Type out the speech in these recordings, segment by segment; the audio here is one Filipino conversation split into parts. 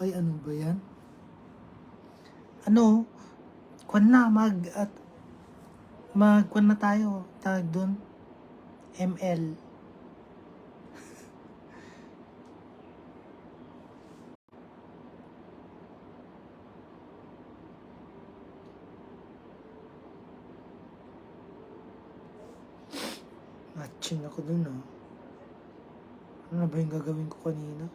Ay, ano ba yan? Ano? Kwan na, kwan na tayo. Tawag doon. ML. Matching ako dun, ah. Ano ba yung gagawin ko kanina?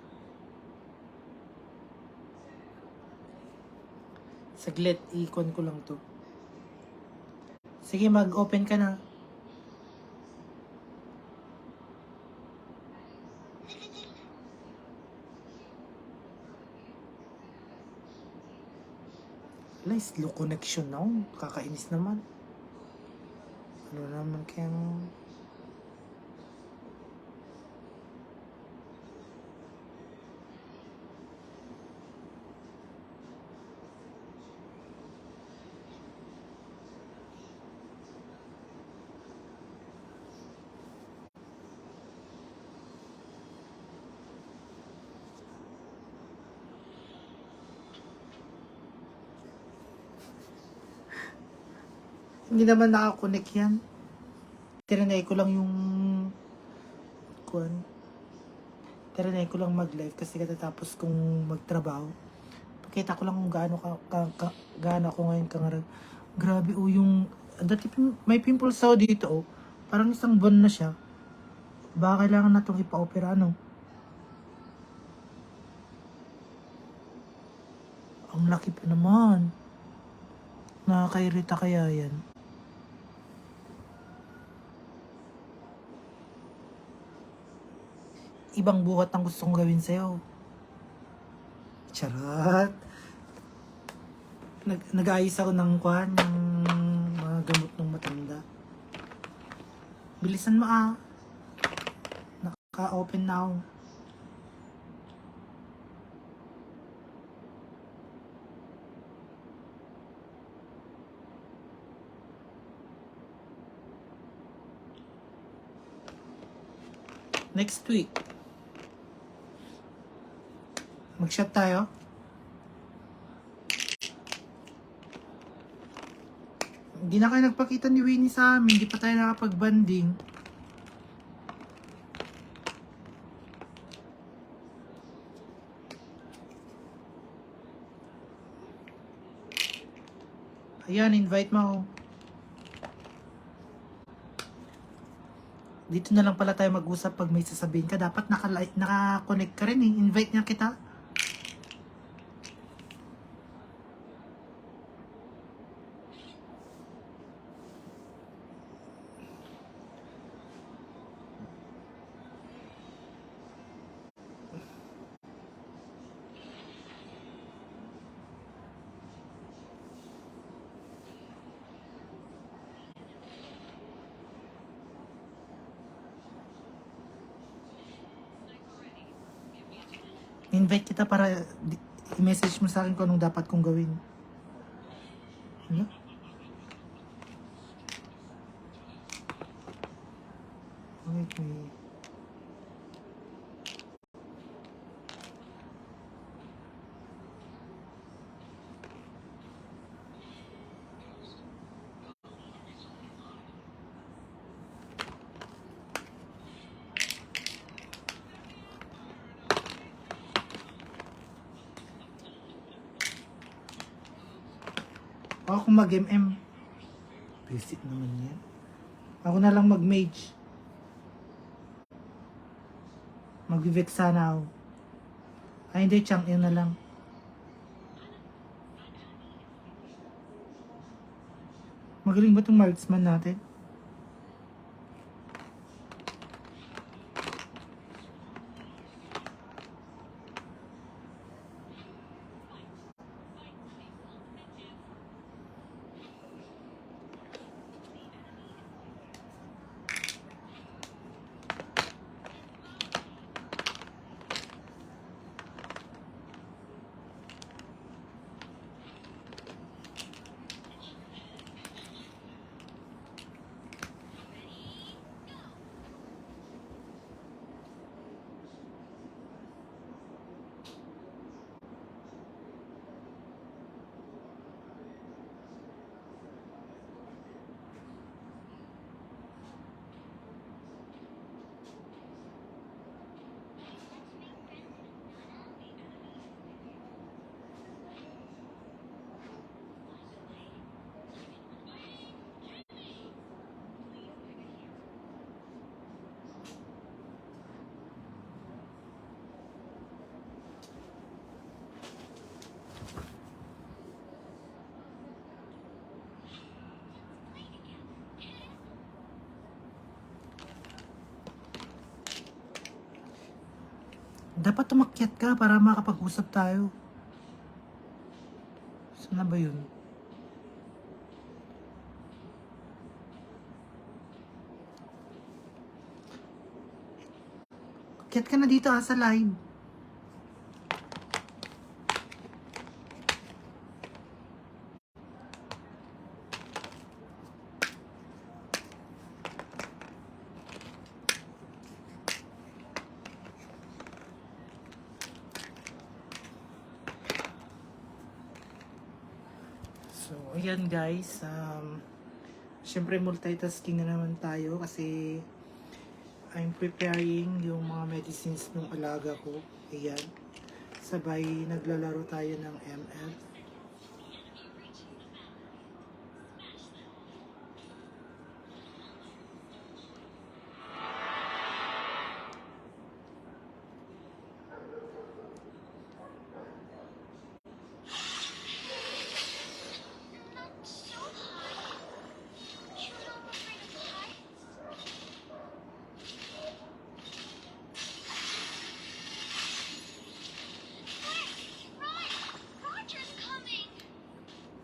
Saglit, i-con ko lang to. Sige, mag-open ka na. Wala, slow connection na ako. Kakainis naman. Ano naman kayang... Hindi naman nakakonect yan. Tirinay ko lang yung... Kwan. Tirinay ko lang mag-live kasi katatapos kong magtrabaho. Pakita ko lang kung gaano ako ngayon kangarag. Grabe, yung... Dati may pimples ako dito, oh. Parang isang buwan na siya. Baka kailangan na itong ipa-opera, ano? Ang laki pa naman. Nakakairita kaya yan. Ibang buhat ang gusto kong gawin sa'yo. Charot. Nag-aayos ako ng kwan, ng mga gamot ng matanda. Bilisan mo, ah. Naka-open na ako. Next week. Mag-shot tayo. Hindi na kayo nagpakita ni Winnie sa amin. Hindi pa tayo nakapag-banding. Ayan, invite mo ako. Dito na lang pala tayo mag-usap pag may sasabihin ka. Dapat naka-connect ka rin, eh. Invite niya kita. Invite kita para i-message mo sa akin kung anong dapat kong gawin. Ano? Okay. Ako kung mag-MM. Visit naman yan. Ako na lang mag-mage. Mag-vivex sana ako. Ay hindi, chang yun na lang. Magaling ba itong marksman natin? Dapat tumakyat ka para makapag-usap tayo. Saan na ba yun? Akyat ka na dito sa live. So, ayan guys, syempre multitasking na naman tayo kasi I'm preparing yung mga medicines ng alaga ko. Ayan, sabay naglalaro tayo ng ML.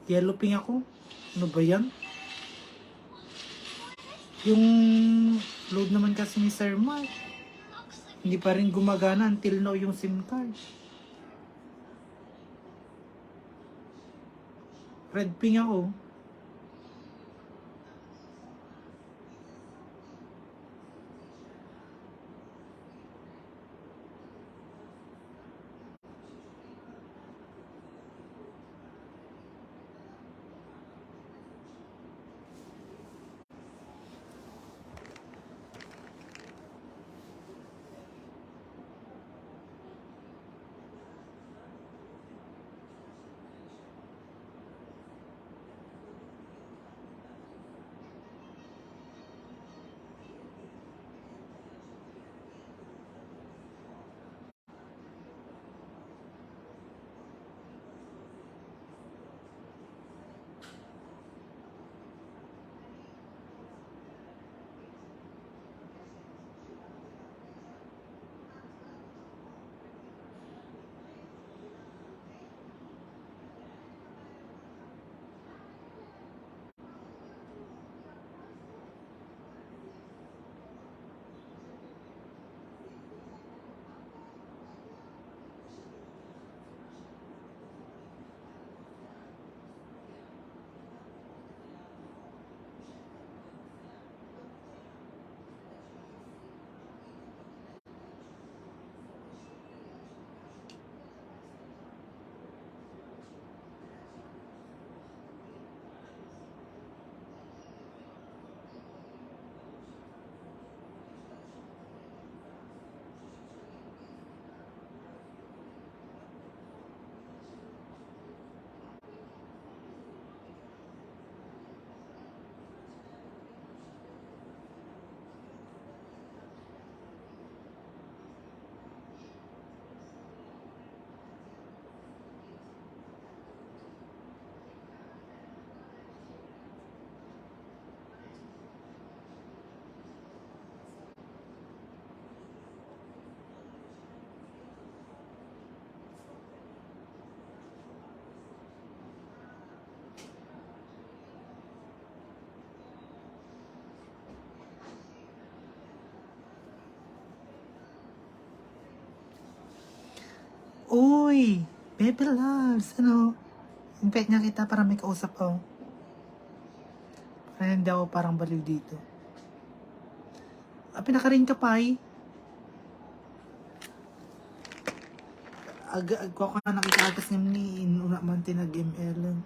Yellow pink ako? Ano ba yan? Yung load naman kasi ni Sir Mark, hindi pa rin gumagana until now yung SIM card. Red pink ako. Uy, baby loves, ano? Invite nga kita para may kausap ako. Para hindi ako parang baliw dito. Pinakarin ka pa eh. Ko ka nakita agas ni una man tinag-ML.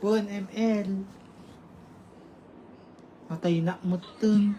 1 ml. Matay na mo dun.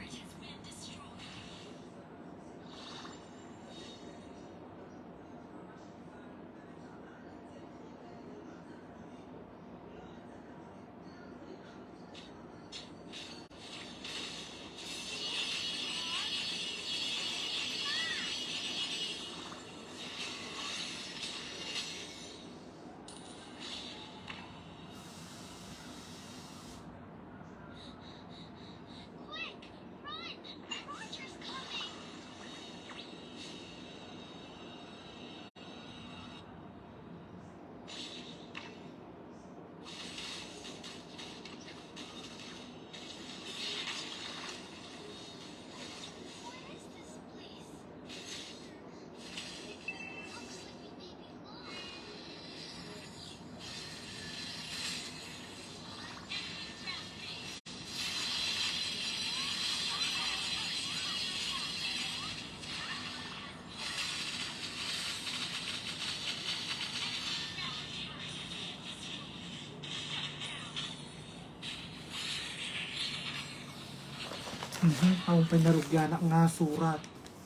Ang pinarugyan nga surat.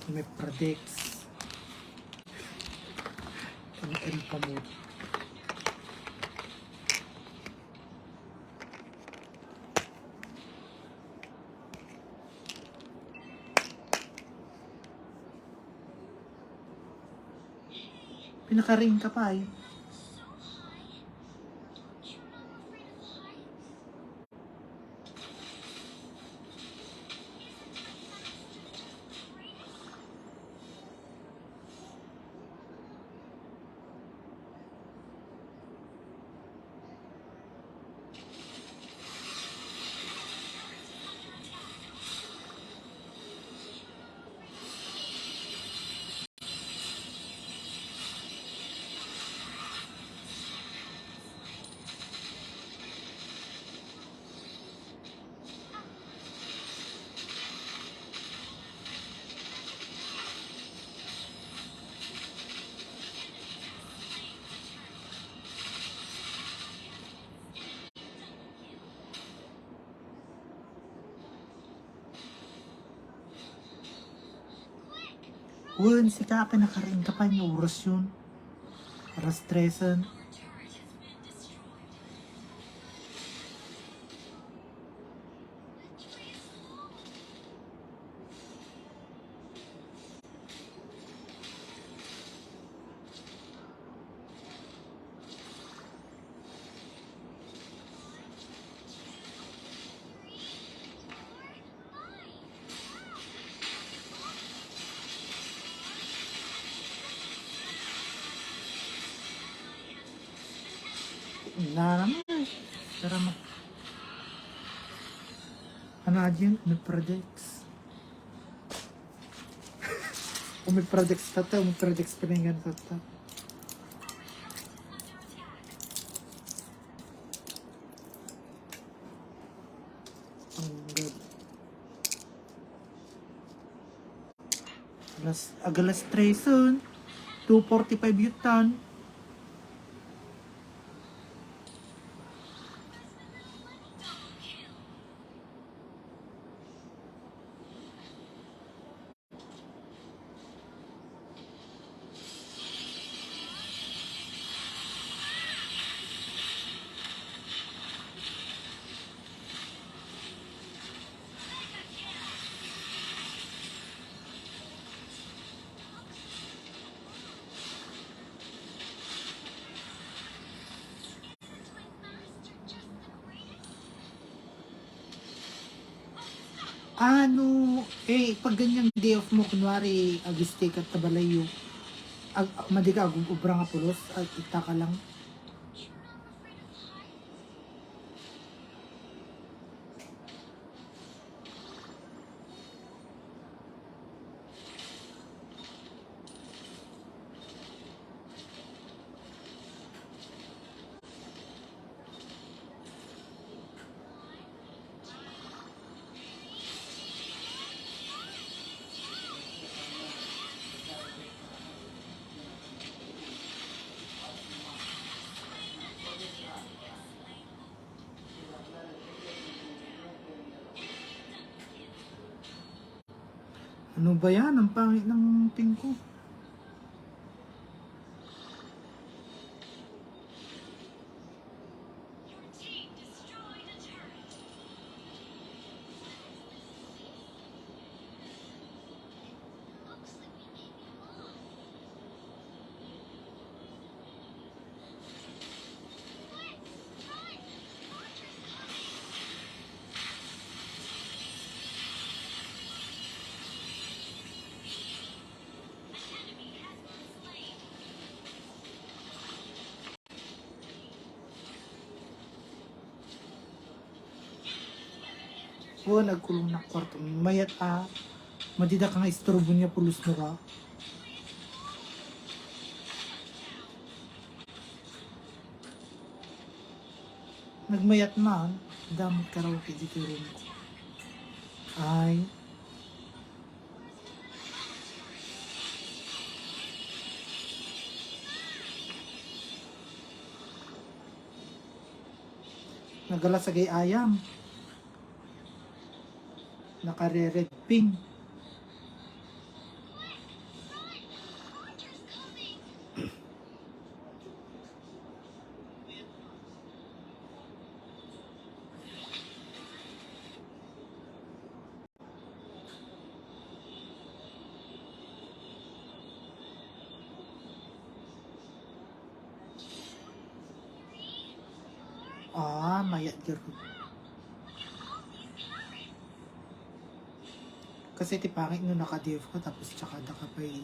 May predicts. Ang pa mo. Pinaka-ring ka pa eh. Uwan, si Kaka nakaring ka pa niya oras yun. Para stressan. Na naman. Tara ma. Ano dyan? May predicts. Kung may predicts tata, may predicts piningan tata. Ang good. Agalas 3 soon. 245 yutan. Ano, pag ganyang day off mo, kunwari, agistay ka tabalayo, madi ka, ubra nga pulos, ita ka lang. Ano ba yan? Ang pangit ng ping ko. Oo, nagkulong na kwarto. Mayat madida ka nga istorbo niya pulos mo ka. Nagmayat man. Damot karaoke dito rin ko. Ay. Nagala sa gay ayam. Nakare-red pink. Mayat garo. Kasi tipangit nung naka-DF ko tapos tsaka nakapay.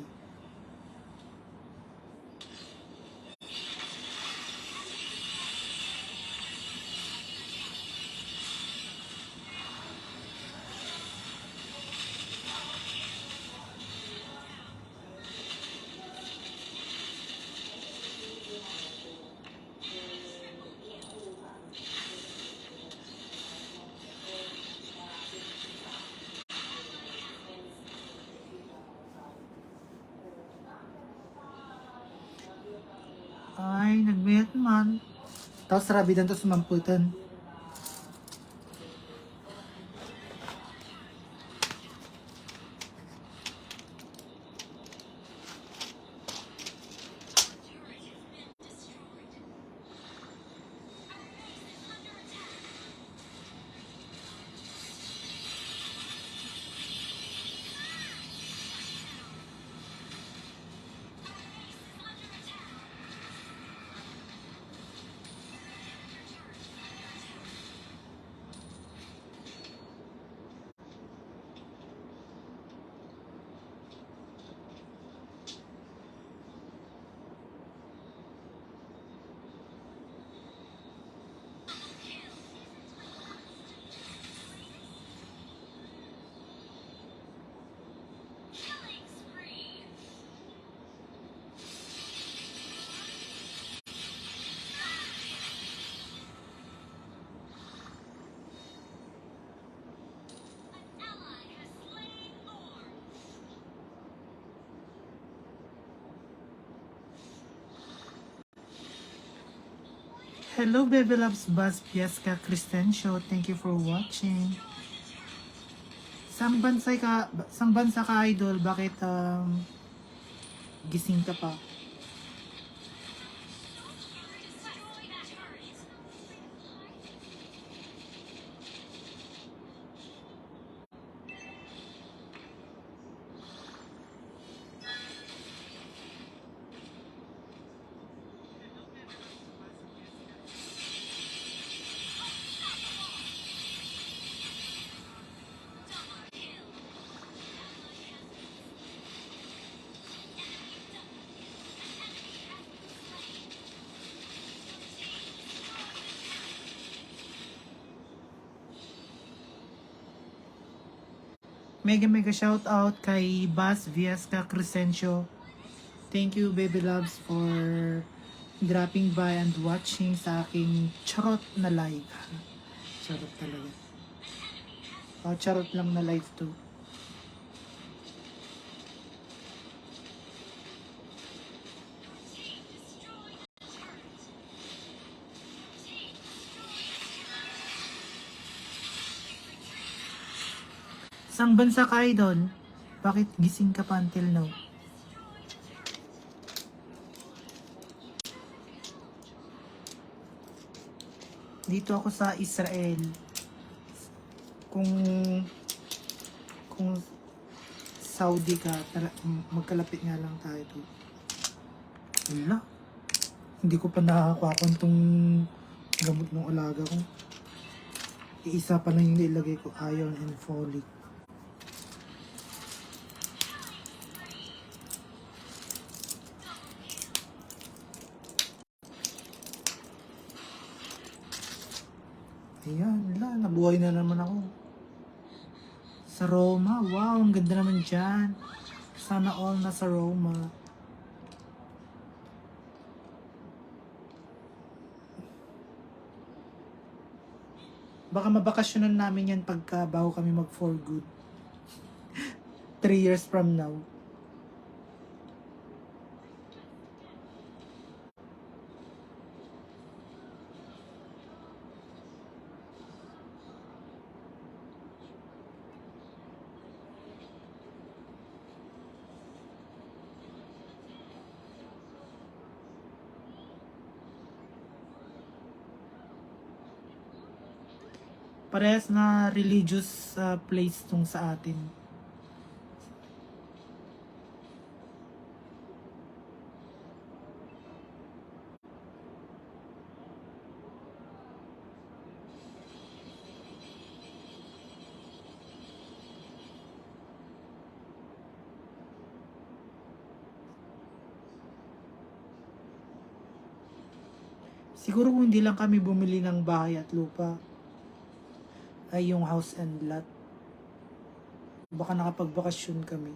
Ay, nagmayat man. Tapos rabidan to sumamputan. Hello, Baby Loves Buzz Fiesca Cristencio. Thank you for watching. Sang bansa ka, idol? Bakit gising ka pa? Mega shout out kay Bas Viesca Crescencio. Thank you, Baby Loves, for dropping by and watching sa aking charot na live. Charot talaga. Charot lang na live to. Sang bansa ka, idol? Bakit gising ka pa until now? Dito ako sa Israel. Kung kung Saudi ka, magkalapit nga lang tayo to. Wala. Hindi ko pa nakakakuha tong gamot ng alaga ko. Iisa pa lang yung nilagay ko, iron and folic. Ayan, wala, nabuhay na naman ako. Sa Roma, wow, ang ganda naman dyan. Sana all na sa Roma. Baka mabakasyonan namin yan pagka bago kami mag for good. 3 years from now. Parehas na religious place tong sa atin. Siguro kung hindi lang kami bumili ng bahay at lupa, ay yung house and lot, baka nakapagbakasyon kami.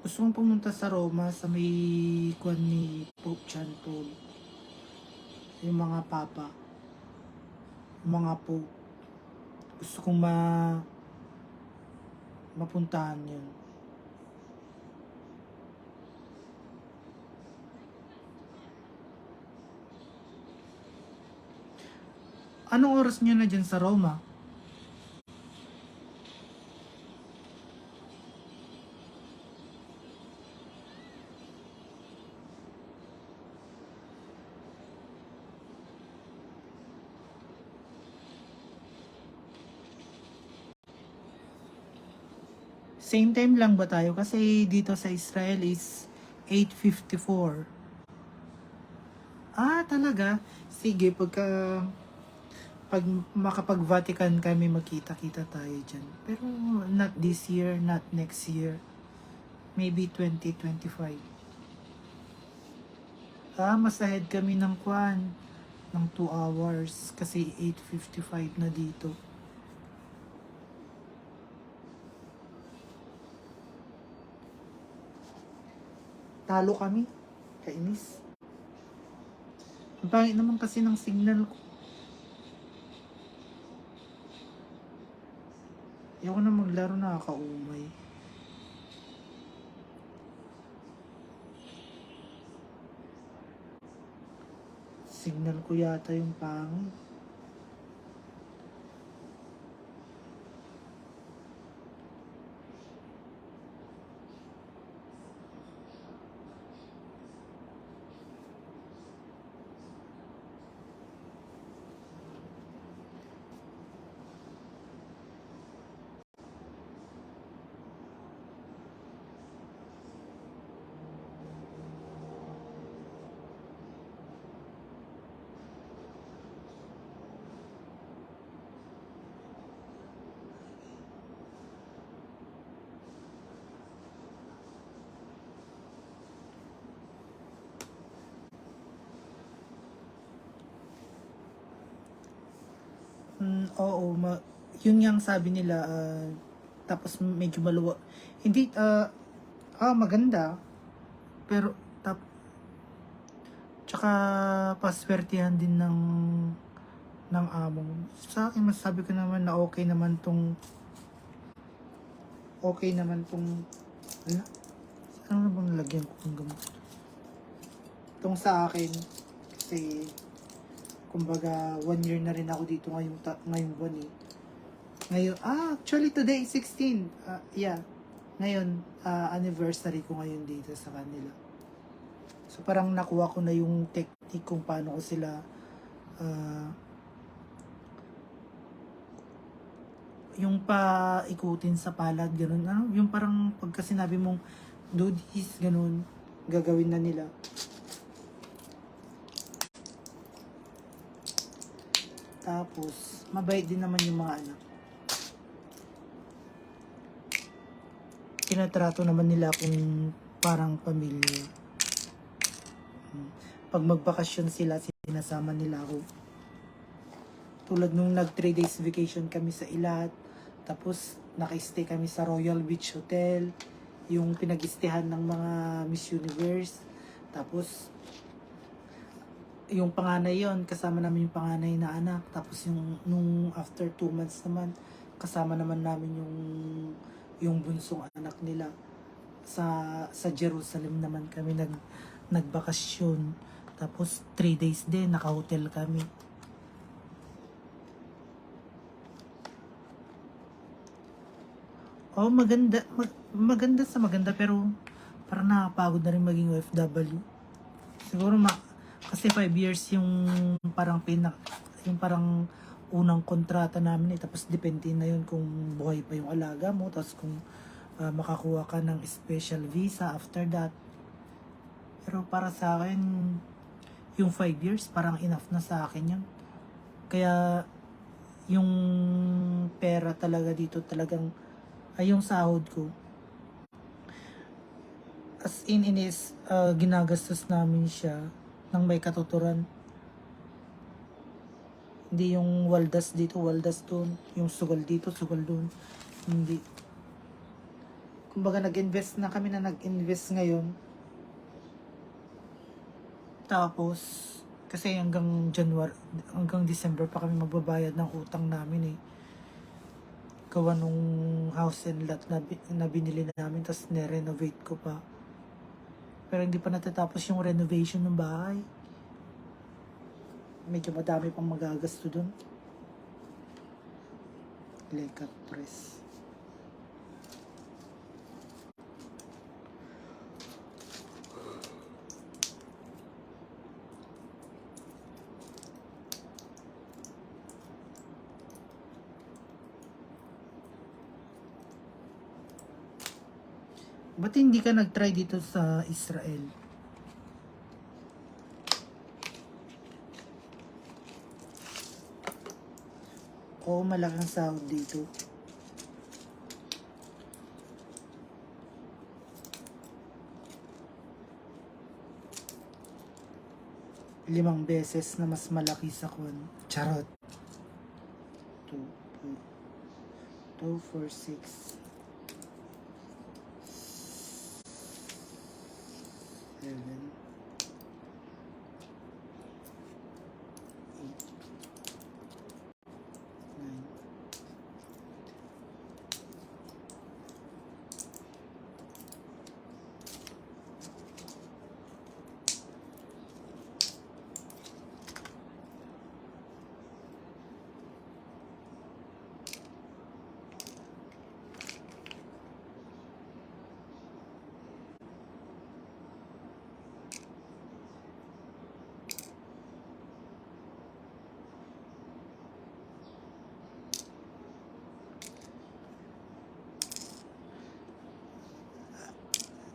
Gusto kong pumunta sa Roma sa may kwan ni Pope John Paul. Yung mga papa, yung mga pope. Gusto kong mapuntahan yun. Anong oras nyo na dyan sa Roma? Same time lang ba tayo? Kasi dito sa Israel is 8:54. Ah, talaga? Sige, pag makapag-Vatican kami, magkita-kita tayo dyan. Pero not this year, not next year. Maybe 2025. Ah, mas ahead kami ng kwan. Ng 2 hours. Kasi 8:55 na dito. Talo kami. Kainis. Ang pangit naman kasi ng signal ko. Ayoko na maglaro, nakakaumay. Signal ko yata yung pangit. Oo, yun nga ang sabi nila, tapos medyo maluwa. Hindi, maganda. Pero, tsaka paswertihan din ng amo. Sa akin, masasabi ko naman na okay naman tong, ala, ano na bang lagyan ko ng gamot? Itong sa akin, kasi, kumbaga, 1 year na rin ako dito ngayong buwan eh. Ngayon, actually today, 16. Yeah. Ngayon, anniversary ko ngayon dito sa kanila. So, parang nakuha ko na yung technique kung paano ko sila yung paikutin sa palad, ganun. Yung parang pagka sinabi mong do this, ganun, gagawin na nila. Tapos, mabait din naman yung mga anak. Tinatrato naman nila kung parang pamilya. Pag magbakasyon sila, sinasama nila ako. Tulad nung nag 3 days vacation kami sa Ilat, tapos naka-stay kami sa Royal Beach Hotel, yung pinag-istehan ng mga Miss Universe. Tapos, yung panganay yon kasama namin yung panganay na anak. Tapos nung after 2 months naman, kasama naman namin yung bunsong anak nila. Sa Jerusalem naman kami nagbakasyon. Tapos 3 days din, naka-hotel kami. Maganda sa maganda, pero parang nakapagod na rin maging OFW. Siguro kasi 5 years yung parang unang kontrata namin tapos depende na yun kung buhay pa yung alaga mo, tapos kung makakuha ka ng special visa after that. Pero para sa akin, yung 5 years parang enough na sa akin yun. Kaya yung pera talaga dito talagang ay yung sahod ko, as in is ginagastos namin siya ng may katuturan. Hindi yung waldas dito, waldas doon, yung sugal dito, sugal doon. Hindi. Kumbaga nag-invest ngayon. Tapos kasi hanggang December pa kami magbabayad ng utang namin eh. Gawa nung house and lot na binili namin, tapos ne-renovate ko pa. Pero hindi pa natatapos yung renovation ng bahay. Medyo madami pang magagasto dun. Lekat press. Ba't hindi ka nag-try dito sa Israel? Oo, malaking sahod dito. Limang beses na mas malaki sa kun. Charot. 2, 4, 6, 7, 8, 9.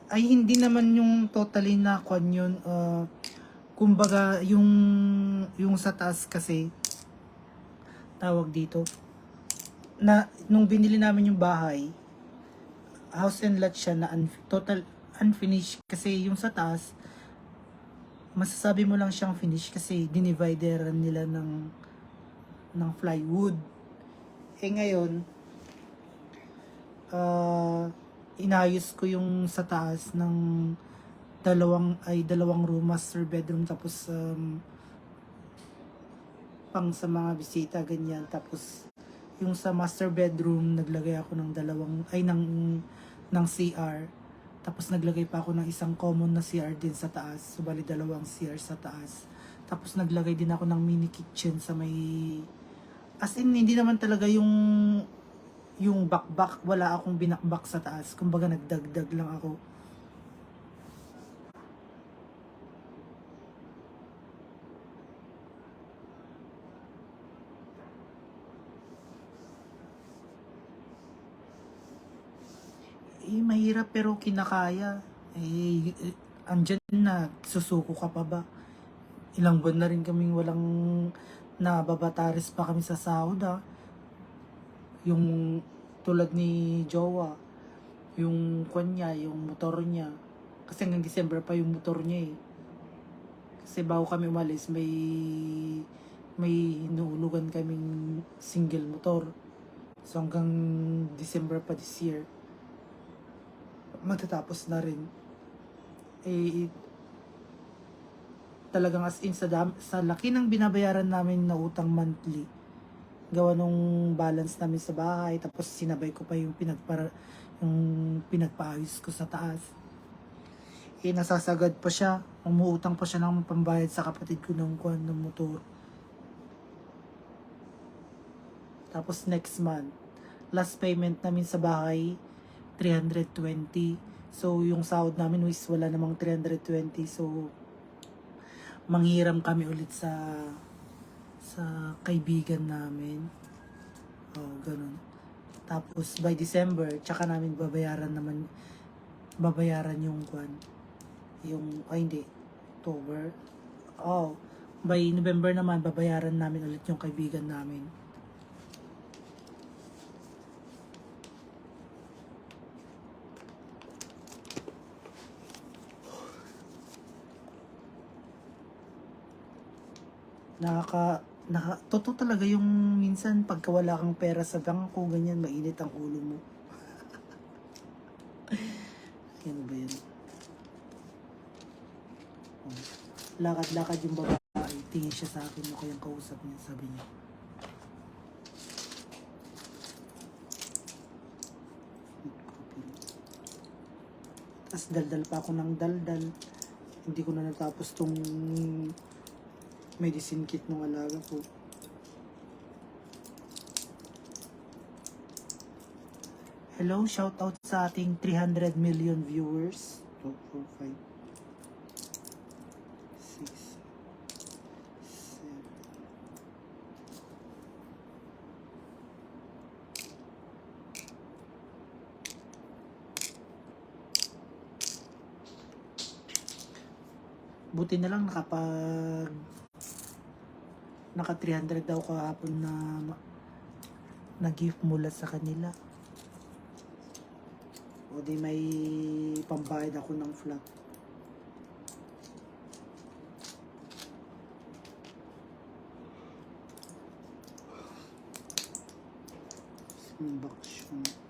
Ay hindi naman yung totally na kwan yun. Kumbaga yung sa taas kasi tawag dito na nung binili namin yung bahay, house and lot siya na total unfinished, kasi yung sa taas masasabi mo lang siyang finish kasi dinivideran nila ng plywood. Ngayon, inayos ko yung sa taas ng dalawang room, master bedroom, tapos pang sa mga bisita, ganyan. Tapos yung sa master bedroom, naglagay ako ng ng CR. Tapos naglagay pa ako ng isang common na CR din sa taas. So bali dalawang CR sa taas. Tapos naglagay din ako ng mini kitchen sa may, as in hindi naman talaga yung bakbak, wala akong binakbak sa taas. Kumbaga nagdagdag lang ako. Mahirap pero kinakaya. Andyan na, susuko ka pa ba? Ilang buwan na rin kaming walang nababataris pa kami sa sahod, ah. Yung tulad ni Jowa, yung kanya, yung motor niya. Kasi hanggang December pa yung motor niya eh. Kasi bago kami umalis, may hinuhulugan kaming single motor. So hanggang December pa this year, matatapos na rin. Talagang as in sa laki ng binabayaran namin na utang monthly, gawa nung balance namin sa bahay, tapos sinabay ko pa yung pinagpaayos ko sa taas. Nasasagad pa siya, umuutang pa siya ng pambayad sa kapatid ko ng motor. Tapos next month, last payment namin sa bahay, 320. So yung sahod namin is wala namang 320. So manghiram kami ulit sa kaibigan namin. Ganun. Tapos by December, tsaka namin babayaran yung hindi, October. By November naman, babayaran namin ulit yung kaibigan namin. Totoo talaga yung minsan pagka wala kang pera sa bangko, ganyan, mainit ang ulo mo. Ano ba yan? Lakad-lakad yung babae, tingin siya sa akin, o kayang kausap niya, sabi niya. Tapos daldal pa ako ng daldal. Hindi ko na natapos tong medicine kit ng alaga ko. Hello, shout out sa ating 300 million viewers. 2, 4, 5, 6, 7. Buti na lang naka 300 daw kahapon na gift mula sa kanila. O di may pambayad ako ng flat. Bakasyon.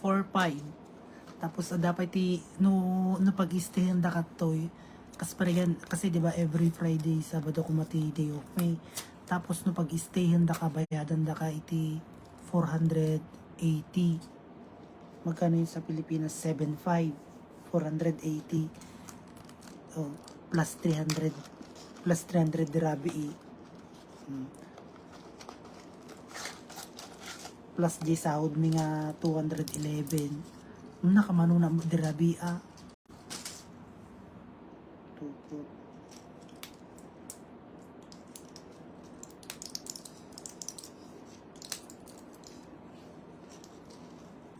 For 5. Tapos dapat no pag-stay da katoy. Kasi di ba every Friday, Sabado ko mati day off. Tapos no pag-stayan da ka, bayadan da ka iti 480. Magkano yun sa Pilipinas? 7.5. 480. Oh, plus 300. Plus 300 dirabi plus di sahod mi nga 211. Nakamano na dirabi Tupo.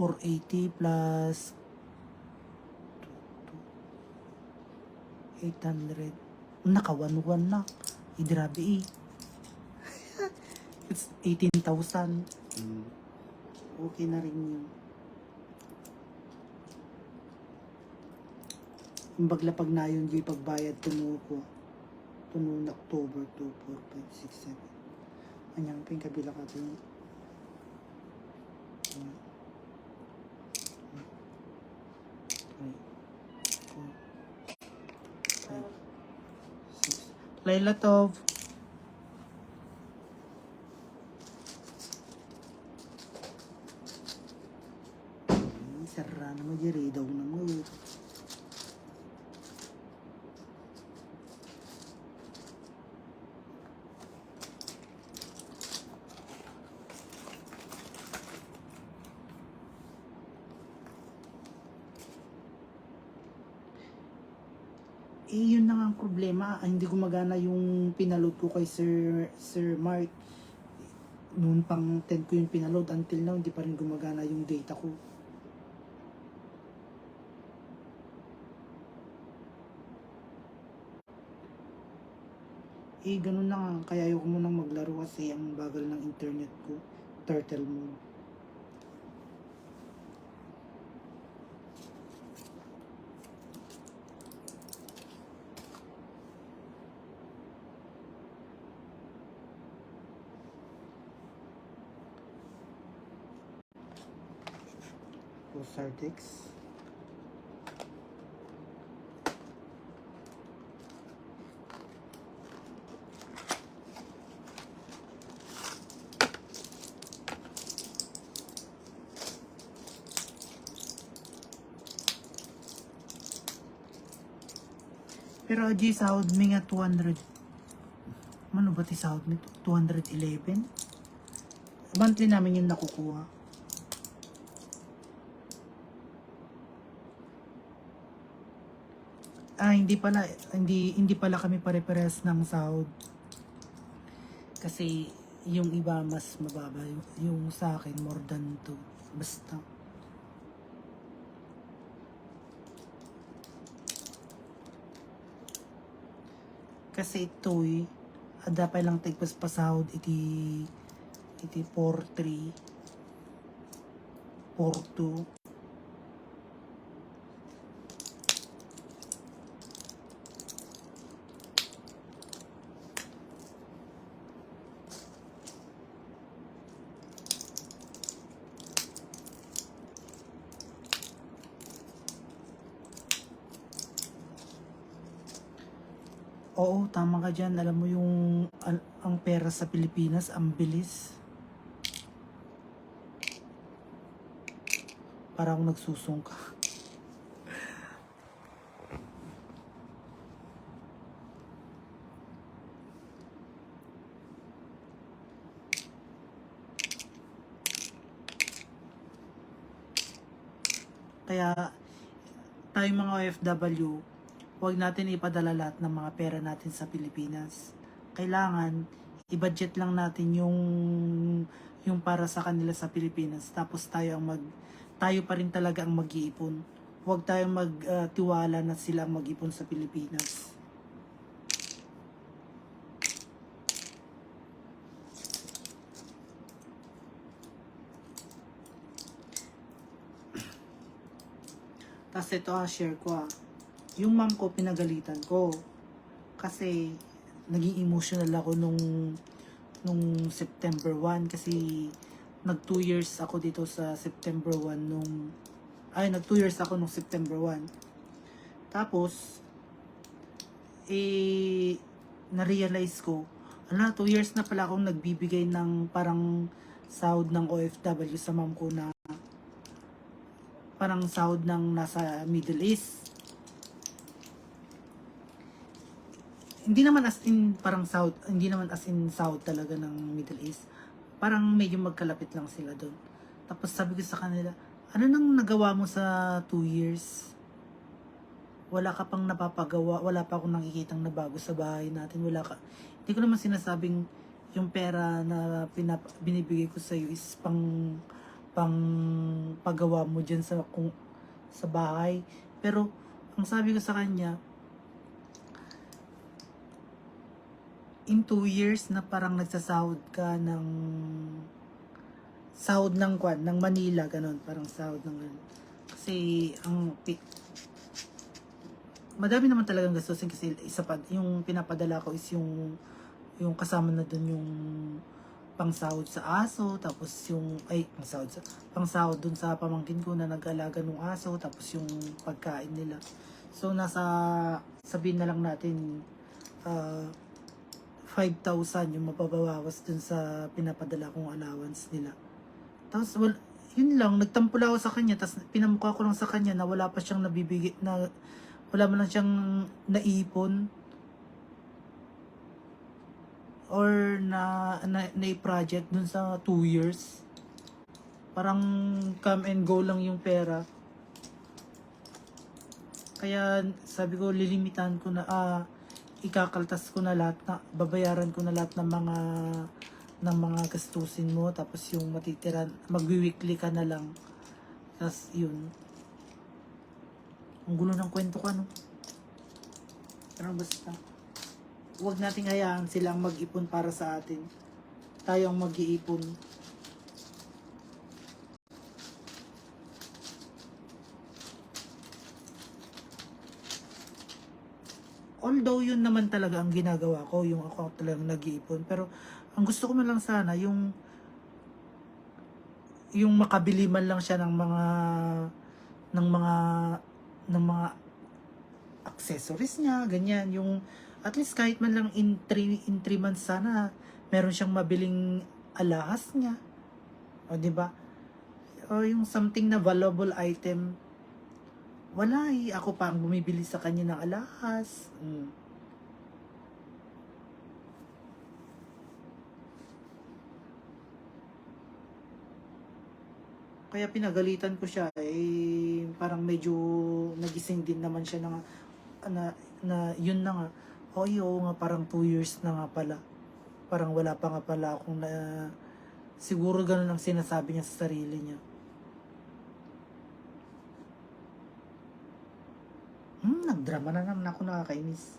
480 plus 800. Naka 1-1 na. Idrabi It's 18,000. Okay na rin yun. Yung baglapag na yun, di pagbayad tuno ko. Tuno na October 2, 4, 5, 6, 7. Anyang ping kabila ka ito. 3, 4, 5, 6. Layla Tov. Sarra naman diri daw naman. Yun na nga ang problema. Hindi gumagana yung pinaload ko kay Sir Mark. Noon pang 10 ko yung pinaload. Until now, hindi pa rin gumagana yung data ko. Ganun na nga. Kaya ayoko munang maglaro kasi ang bagal ng internet ko. Turtle mode. Sartex. Pero aji sahod mi nga 200. Mano ba ti sahod mi? 211? Monthly namin yung nakukuha. Hindi pala kami pare-parehas ng sahod. Kasi yung iba mas mababa, yung sa akin more than 2. Basta. Kasi ito dapat lang tigpas pasahod iti 4.3 4.2. Oo, tama ka dyan. Alam mo yung ang pera sa Pilipinas, ang bilis. Parang nagsusungka. Kaya tayo mga OFW, huwag natin ipadala lahat ng mga pera natin sa Pilipinas. Kailangan i-budget lang natin yung para sa kanila sa Pilipinas. Tapos tayo pa rin talaga ang mag-iipon. Huwag tayong magtiwala na sila ang mag-ipon sa Pilipinas. Tapos ito share ko yung mom ko pinagalitan ko. Kasi naging emotional ako nung September 1 kasi nag 2 years ako dito sa September 1 nag 2 years ako nung September 1. Tapos na-realize ko, Hala, 2 years na pala akong nagbibigay ng parang sahod ng OFW sa mom ko na parang sahod ng nasa Middle East. Hindi naman as in parang sahod, hindi naman as in sahod talaga ng Middle East. Parang medyo magkalapit lang sila doon. Tapos sabi ko sa kanila, ano nang nagawa mo sa 2 years? Wala ka pang napapagawa, wala pa akong nakikitang nabago sa bahay natin, wala ka. Hindi ko naman sinasabing yung pera na binibigay ko sa iyo is pang pagawa mo diyan sa bahay. Pero ang sabi ko sa kanya, in 2 years na parang nagsasahod ka ng sahod ng ng Manila, ganun, parang sahod ng ganun. Kasi madami naman talagang gastusin kasi isa pa, yung pinapadala ko is yung kasama na dun yung pangsahod sa aso, tapos yung pangsahod dun sa pamangkin ko na nag-alaga ng aso, tapos yung pagkain nila. So nasa, sabihin na lang natin 5,000 yung mapabawas dun sa pinapadala kong allowance nila. Tapos yun lang, nagtampo lang ako sa kanya, tapos pinamukha ko lang sa kanya na wala pa siyang nabibigay, na wala man lang siyang naipon or na project dun sa 2 years. Parang come and go lang yung pera. Kaya sabi ko, lilimitahan ko na, ikakaltas ko na lahat, na babayaran ko na lahat ng mga gastusin mo, tapos yung matitira, magwi-weekly ka na lang. Tapos yun. Ang gulo ng kwento ko, ano? Pero basta, huwag nating hayaan silang mag-ipon para sa atin. Tayo ang mag-iipon. Although yun naman talaga ang ginagawa ko, yung ako talagang nag-iipon. Pero ang gusto ko man lang sana, yung makabili man lang siya ng mga accessories niya, ganyan. Yung at least kahit man lang in 3 months sana meron siyang mabiling alahas niya. O di ba? O yung something na valuable item. Wala eh. Ako pa ang bumibili sa kanya ng alahas. Kaya pinagalitan ko siya eh, parang medyo nagising din naman siya na yun na nga. Oo nga, parang 2 years na nga pala. Parang wala pa nga pala akong siguro ganun ang sinasabi niya sa sarili niya. Nagdrama na naman ako, nakakainis.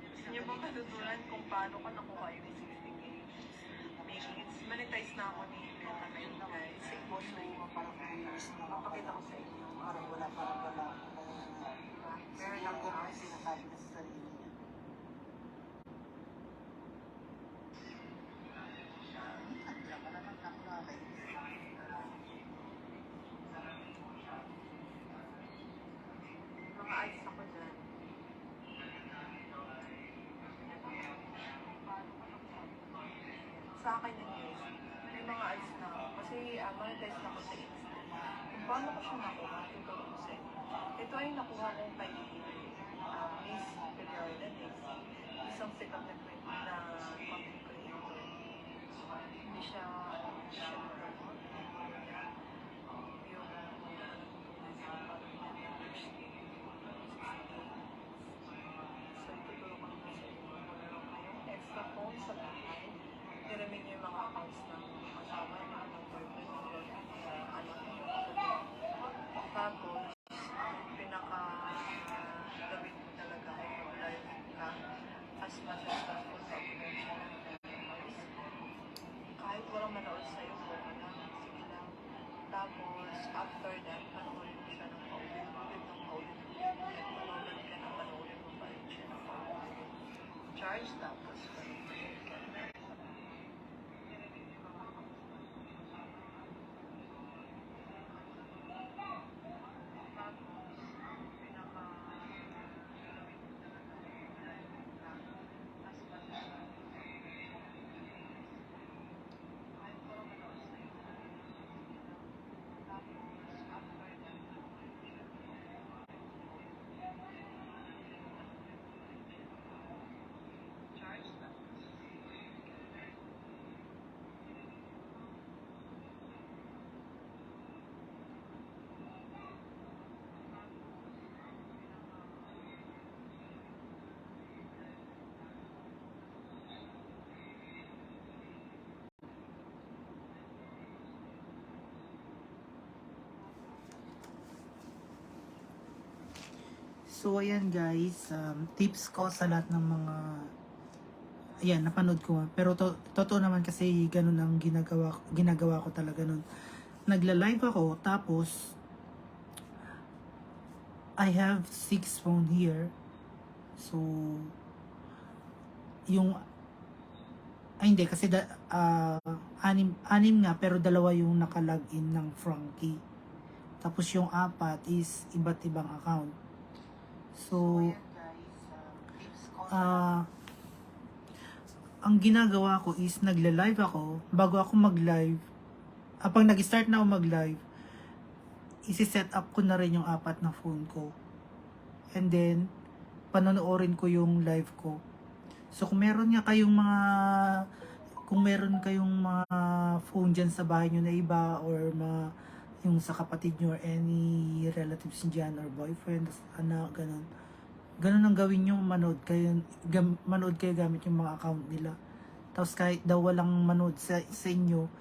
Gusto niyo bang matutunan kung paano ka nakuha yung 60K? It's monetize na ako ni Bella ngayon, guys. So, parang 2 years na mapakita ko sa inyo. Parang wala Meron ako ang sinasabi niya sa sarili niya. Nagdrama na naman ako, nakakainis. mga ads ako dyan. Sa akin yun, guys. May mga ads na ako. Kasi monetize na ako sa Insta. Kung paano ko siya nakuha, tuturo ko sa inyo. Ito ay nakuha kong kay Miss Federica Daisy. Isang sikat na content creator. Hindi siya extra phone sa bahay. Diramin niyo yung mga accounts ng asawa niyo, ng boyfriend niyo, anak niyo, tapos, pinaka-gawin mo talaga ay mag-live ka as much as possible sa operation ng memories. Kahit walang manood sa'yo, okay lang, sige lang. Tapos, after that, panoorin mo siya ng paulit-ulit ng paulit-ulit. At manood ka ng panoorin mo pa rin siya ng paulit-ulit. Charge, tapos panoorin ka. So, ayan guys, tips ko sa lahat ng mga, ayan, napanood ko. Pero totoo naman kasi ganun ang ginagawa ko talaga nun. Nagla-live ako, tapos, I have 6 phone here. So, yung, ay hindi, kasi anim nga, pero dalawa yung nakalagin ng Frankie. Tapos yung 4 is iba't ibang account. So, ang ginagawa ko is nagla-live ako. Bago ako mag-live, pag nag-start na ako mag-live, isi-set up ko na rin yung 4 na phone ko. And then, panonoorin ko yung live ko. So, kung meron kayong mga phone dyan sa bahay nyo na iba, or yung sa kapatid nyo, or any relatives dyan, or boyfriend, anak, ganun. Ganun ang gawin nyo, manood kayo gamit yung mga account nila. Tapos kahit daw walang manood sa inyo,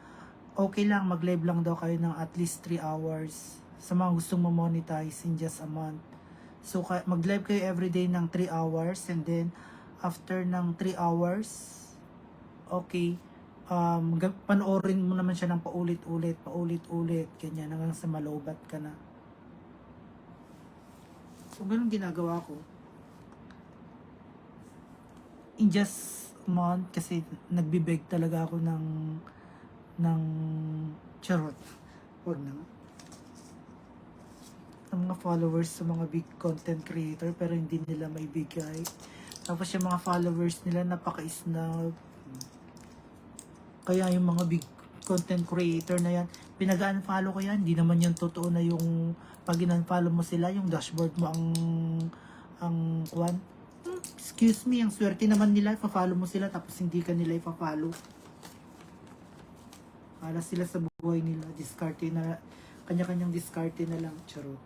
okay lang, mag-live lang daw kayo ng at least 3 hours sa mga gustong ma-monetize in just a month. So, mag-live kayo everyday ng 3 hours, and then, after ng 3 hours, okay, panoorin mo naman siya ng paulit-ulit, ganyan, hanggang sa malobat ka na. So, ganun ginagawa ko. In just a month, kasi nagbibeg talaga ako ng charot. Wag na. Ng mga followers sa mga big content creator, pero hindi nila maibigay. Tapos yung mga followers nila napaka-snub. Kaya yung mga big content creator na yan, pinag-unfollow ko yan, hindi naman yan totoo na yung pag in-unfollow mo sila, yung dashboard mo ang kwan. Excuse me, ang swerte naman nila, ipa-follow mo sila tapos hindi ka nila ipa-follow. Hala sila sa buhay nila, diskarte na, kanya-kanyang diskarte na lang, charo.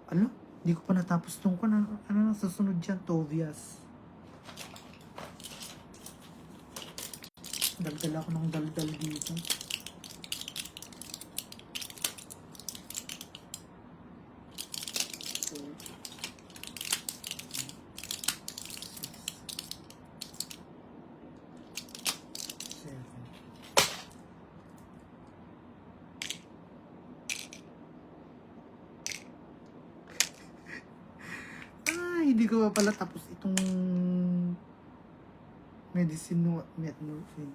Ano? Hindi ko pa natapos tong kwan. Ano na susunod dyan? Tovias. Daldal ako ng daldal dito. So, 7. Hindi ko pa pala tapos itong metnorphin.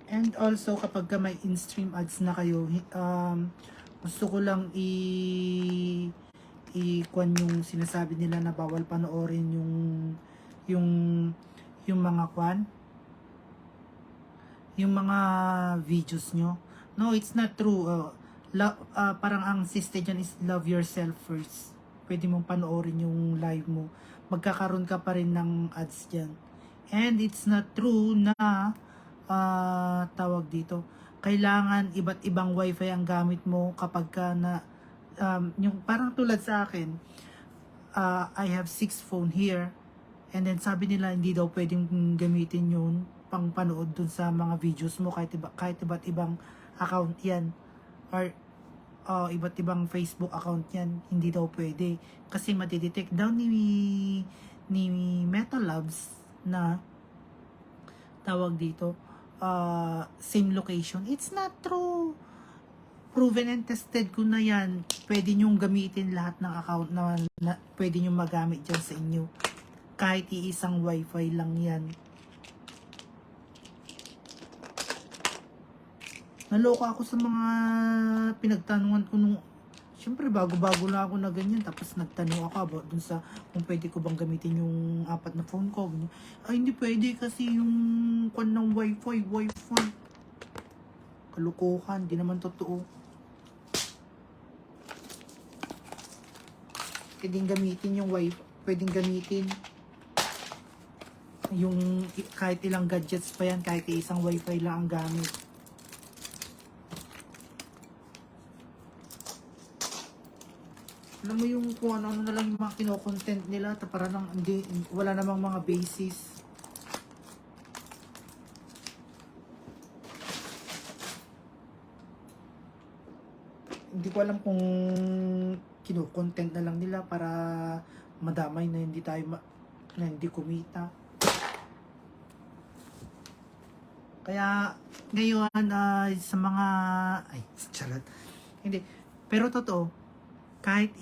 And also, kapag ka may in-stream ads na kayo, gusto ko lang i-kwan yung sinasabi nila na bawal panoorin yung mga kwan, yung mga videos nyo. No, it's not true. Parang ang system dyan is love yourself first. Pwede mong panoorin yung live mo. Magkakaroon ka pa rin ng ads dyan. And it's not true na tawag dito, kailangan iba't ibang wifi ang gamit mo kapag ka na yung parang tulad sa akin, I have 6 phone here, and then sabi nila hindi daw pwedeng gamitin yun pang panood dun sa mga videos mo kahit iba't ibang account yan, or iba't ibang Facebook account yan, hindi daw pwede kasi madidetect daw ni Metal Labs na tawag dito, same location. It's not true. Proven and tested ko na yan. Pwede nyong gamitin lahat ng account na pwede nyong magamit dyan sa inyo. Kahit iisang wifi lang yan. Naloka ako sa mga pinagtanungan ko nung, siyempre bago-bago lang ako na ganyan, tapos nagtanong ako about dun sa kung pwede ko bang gamitin yung 4 na phone ko. Ganyan. Ay, hindi pwede kasi yung kwan ng wifi. Kalukuhan, di naman totoo. Pwedeng gamitin yung wifi, pwedeng gamitin yung kahit ilang gadgets pa yan, kahit isang wifi lang ang gamit. Alam mo yung kung ano na lang yung mga kino-content nila, para lang hindi, wala namang mga basis. Hindi ko alam kung kino-content na lang nila para madamay na hindi tayo na hindi kumita. Kaya ngayon sa mga charot. Hindi. Pero totoo, kahit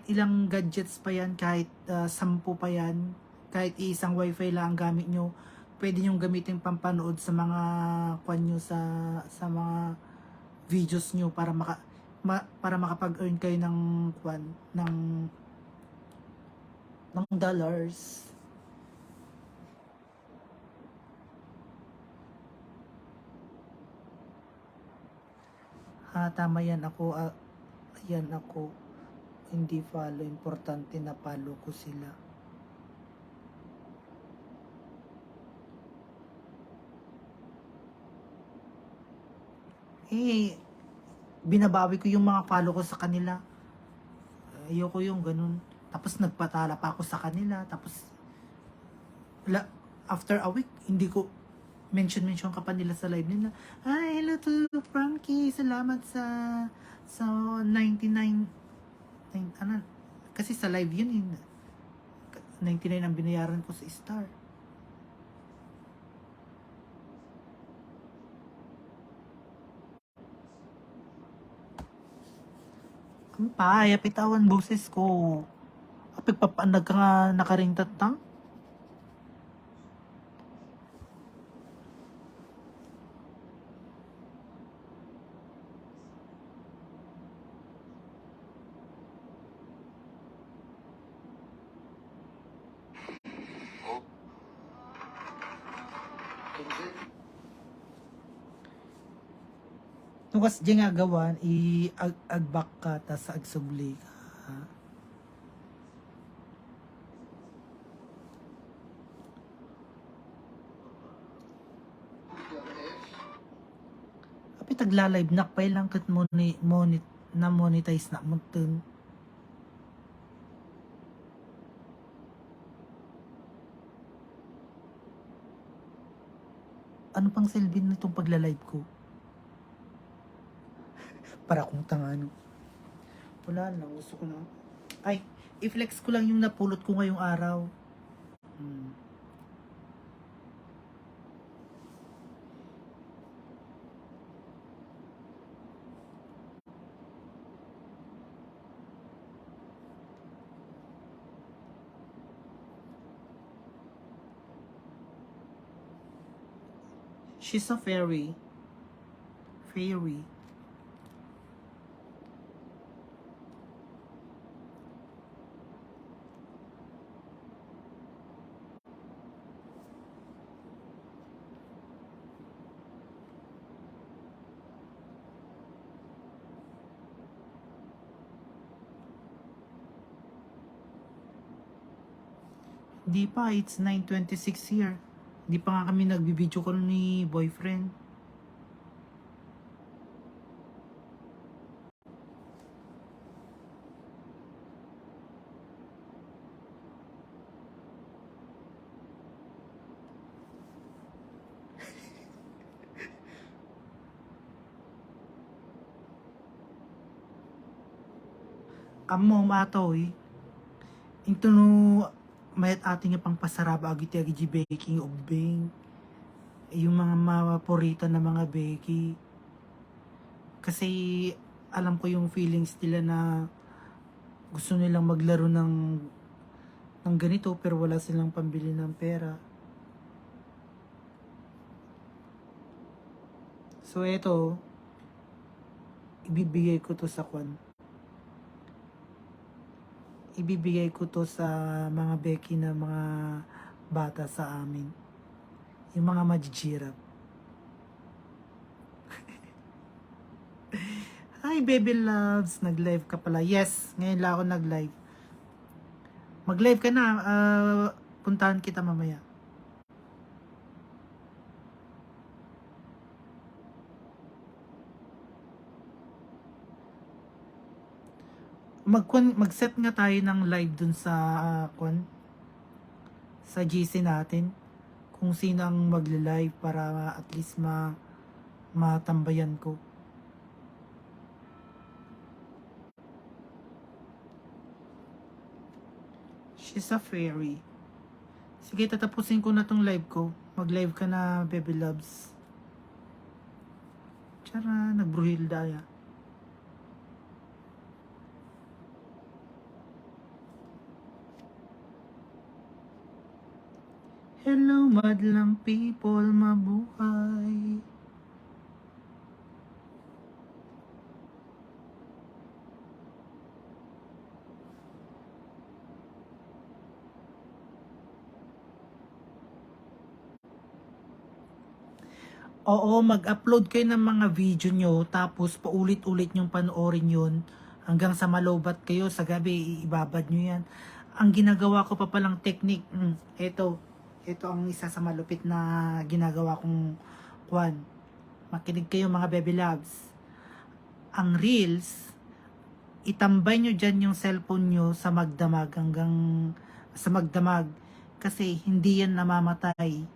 ilang gadgets pa yan, kahit 10 pa yan, kahit isang wifi lang ang gamit nyo, pwede nyo gamitin pampanood sa mga kwan nyo, sa mga videos nyo para para makapag-earn kayo ng kwan, ng dollars. Tama yan ako, yan ako. Hindi follow, importante na follow ko sila. Binabawi ko yung mga follow ko sa kanila. Ayoko yung ganun. Tapos nagpatala pa ako sa kanila. Tapos after a week, hindi ko mention ka pa nila sa live nila. Hi, hello to Frankie. Salamat sa 99. Ano, kasi sa live yun, 99 ang binayaran ko sa Star. Ampay, apitawan boses ko. Apigpapandag ka nga nakaringtat tang? Nukas di nga gawan, agbak ka, tas agsubli ka. Api tagla-live na pa lang kat na monetize na mo dun. Ano pang silbi nitong pagla-live ko? Para kung tangano. Wala lang, gusto ko na. Ay, i-flex ko lang yung napulot ko ngayong araw. She's a fairy. Fairy. Di pa, it's 9:26 here. Di pa nga kami nagbibideo call ni boyfriend. Amo matoy. Into no mayat ating pang pasaraba agiti agi baking of bing. Yung mga mapaporito na mga beki. Kasi alam ko yung feelings nila na gusto nilang maglaro ng ganito pero wala silang pambili ng pera. So eto, ibibigay ko to sa kwan. Ibibigay ko to sa mga Becky na mga bata sa amin. Yung mga majijirap. Hi, baby loves. Nag-live ka pala. Yes, ngayon lang ako nag-live. Mag-live ka na. Puntahan kita mamaya. Mag-set nga tayo ng live dun sa sa GC natin. Kung sino ang magle-live para at least matambayan ko. She's a fairy. Sige, tatapusin ko na tong live ko. Mag-live ka na, baby loves. Tara, nagbruhilda ya. Hello, madlang people, mabuhay. Oo, mag-upload kayo ng mga video nyo, tapos paulit-ulit nyong panoorin yun, hanggang sa malobat kayo, sa gabi, ibabad nyo yan. Ang ginagawa ko pa palang technique, ito ang isa sa malupit na ginagawa kong kwan. Makinig kayo mga baby loves. Ang reels, itambay nyo dyan yung cellphone nyo sa magdamag hanggang sa magdamag, kasi hindi yan namamatay.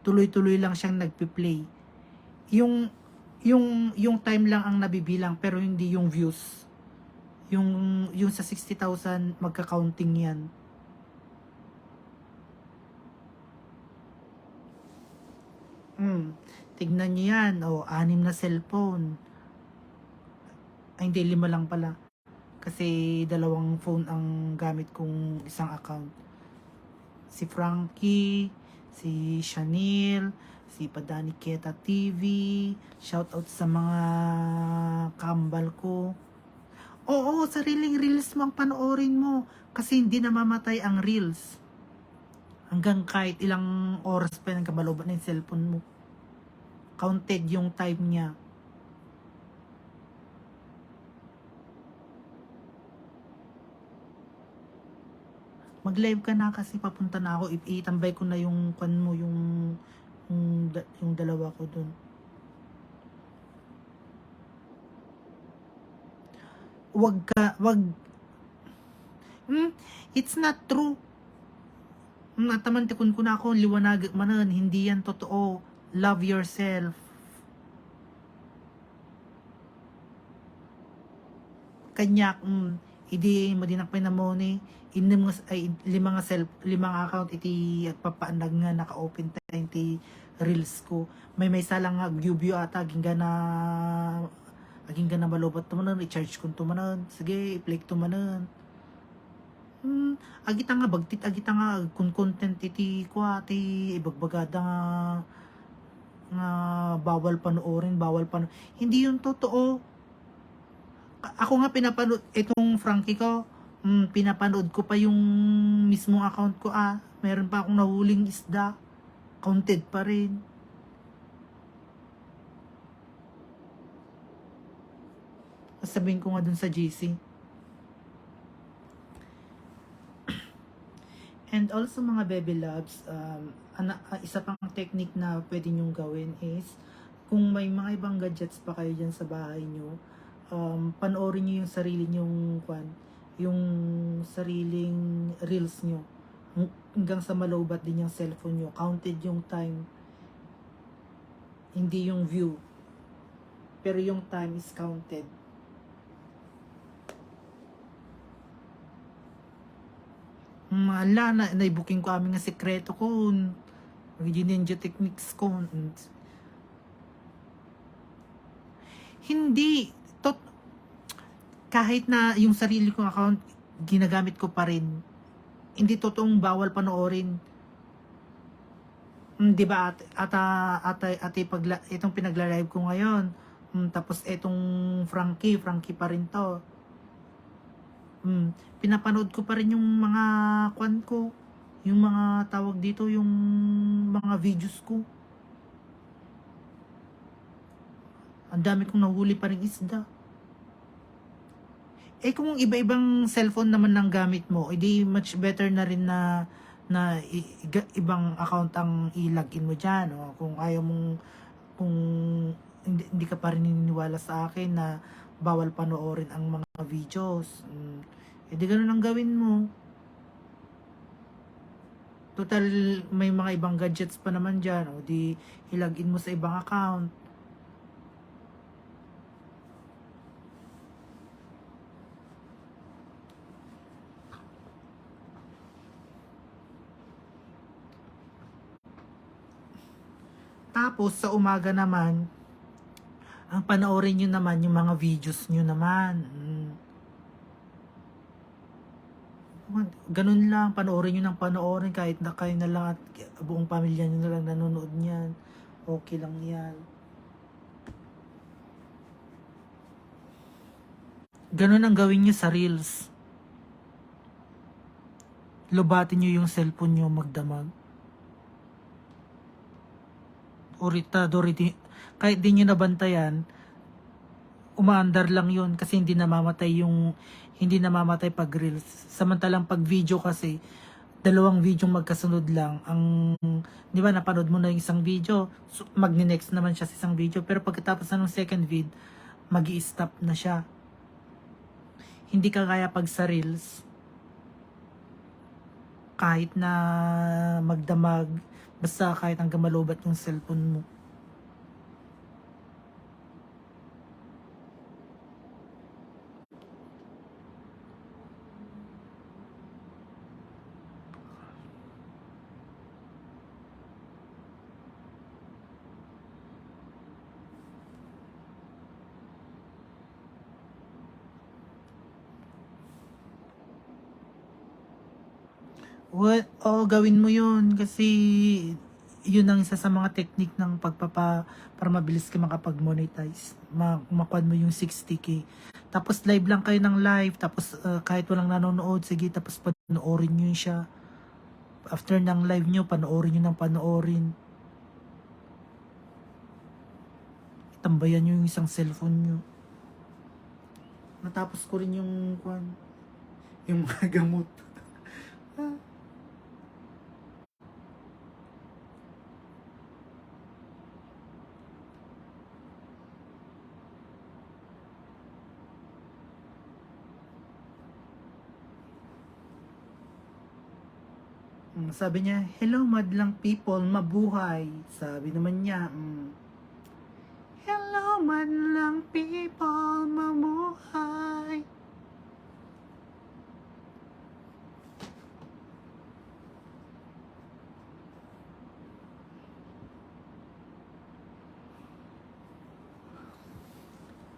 Tuloy-tuloy lang siyang nagpi-play. Yung time lang ang nabibilang, pero hindi yung views. Yung sa 60,000 magka-counting yan. Tignan niyo yan. 6 na cellphone. Ay, hindi, 5 lang pala. Kasi 2 phone ang gamit kong isang account. Si Frankie, si Chanel, si Padani Keta TV, shoutout sa mga kambal ko. Oo, sariling reels mo ang panoorin mo, kasi hindi namamatay ang reels. Hanggang kahit ilang oras pa ng kabaloban ng cellphone mo. Counted yung time niya. Mag-live ka na kasi papunta na ako. Itambay ko na yung kwan mo, yung dalawa ko dun. Wag. It's not true. Natamantikon ko na ako, liwanag manan, hindi yan totoo. Love yourself. Kanya, idi madinak pa na mo ni, inim nga, ay, 5 account, iti agpapaandag nga, naka-open tayo, iti reels ko. May salang nga, view ata, aging na malobat tumanan, i-charge ko tumanan, sige, i-play tumanan. Agita nga bagtit, agita nga kung content iti ko ati ibagbagada nga bawal panoorin, hindi yun totoo. Ako nga pinapanood itong Frankie ko, pinapanood ko pa yung mismong account ko, meron pa akong nahuling isda, counted pa rin. Sabihin ko nga dun sa GC. And also mga baby loves, isa pang technique na pwede nyong gawin is, kung may mga ibang gadgets pa kayo dyan sa bahay nyo, panoorin nyo yung sarili nyong yung sariling reels nyo. Hanggang sa malobat din yung cellphone nyo. Counted yung time. Hindi yung view. Pero yung time is counted. Ala, naibuking ko aming nga sekreto ko. Ninja techniques ko. Hindi. Kahit na yung sarili kong account, ginagamit ko pa rin. Hindi totoong bawal panoorin. Di ba ate itong pinagla-live ko ngayon, Tapos etong Frankie pa rin to. Pinapanood ko pa rin yung mga kwan ko. Yung mga tawag dito, yung mga videos ko. Ang dami kong nahuli pa rin isda. Kung iba-ibang cellphone naman ng gamit mo, edi much better na rin na ibang account ang i-login mo dyan. O, kung ayaw mong, kung hindi ka pa rin naniniwala sa akin na bawal panoorin ang mga videos. Edi ganun ang gawin mo. Total, may mga ibang gadgets pa naman dyan. O di, ilagin mo sa ibang account. Tapos, sa umaga naman, ang panoorin nyo naman yung mga videos nyo naman. Ganun lang, panoorin nyo ng panoorin kahit na kayo na lang at buong pamilya nyo na lang nanonood niyan. Okay lang yan. Ganun ang gawin nyo sa Reels. Lubatin nyo yung cellphone nyo magdamag. Kahit di nyo nabantayan, umaandar lang yun kasi hindi namamatay pag Reels. Samantalang pag video kasi, dalawang video magkasunod lang. Di ba, napanood mo na yung isang video, so, magni-next naman siya sa isang video. Pero pagkatapos na ng second vid, magi-stop na siya. Hindi kagaya pag sa Reels, kahit na magdamag, basta kahit hanggang malobat yung cellphone mo. Gawin mo yun kasi yun ang isa sa mga technique ng para mabilis ka makapag-monetize. Makuha mo yung 60K. Tapos live lang kayo ng live. Tapos kahit walang nanonood, sige, tapos panoorin nyo siya. After ng live nyo, panoorin nyo ng panoorin. Tambayan nyo yung isang cellphone nyo. Natapos ko rin yung mga gamot. Sabi niya, hello madlang people, mabuhay. Sabi naman niya, hello madlang people, mabuhay.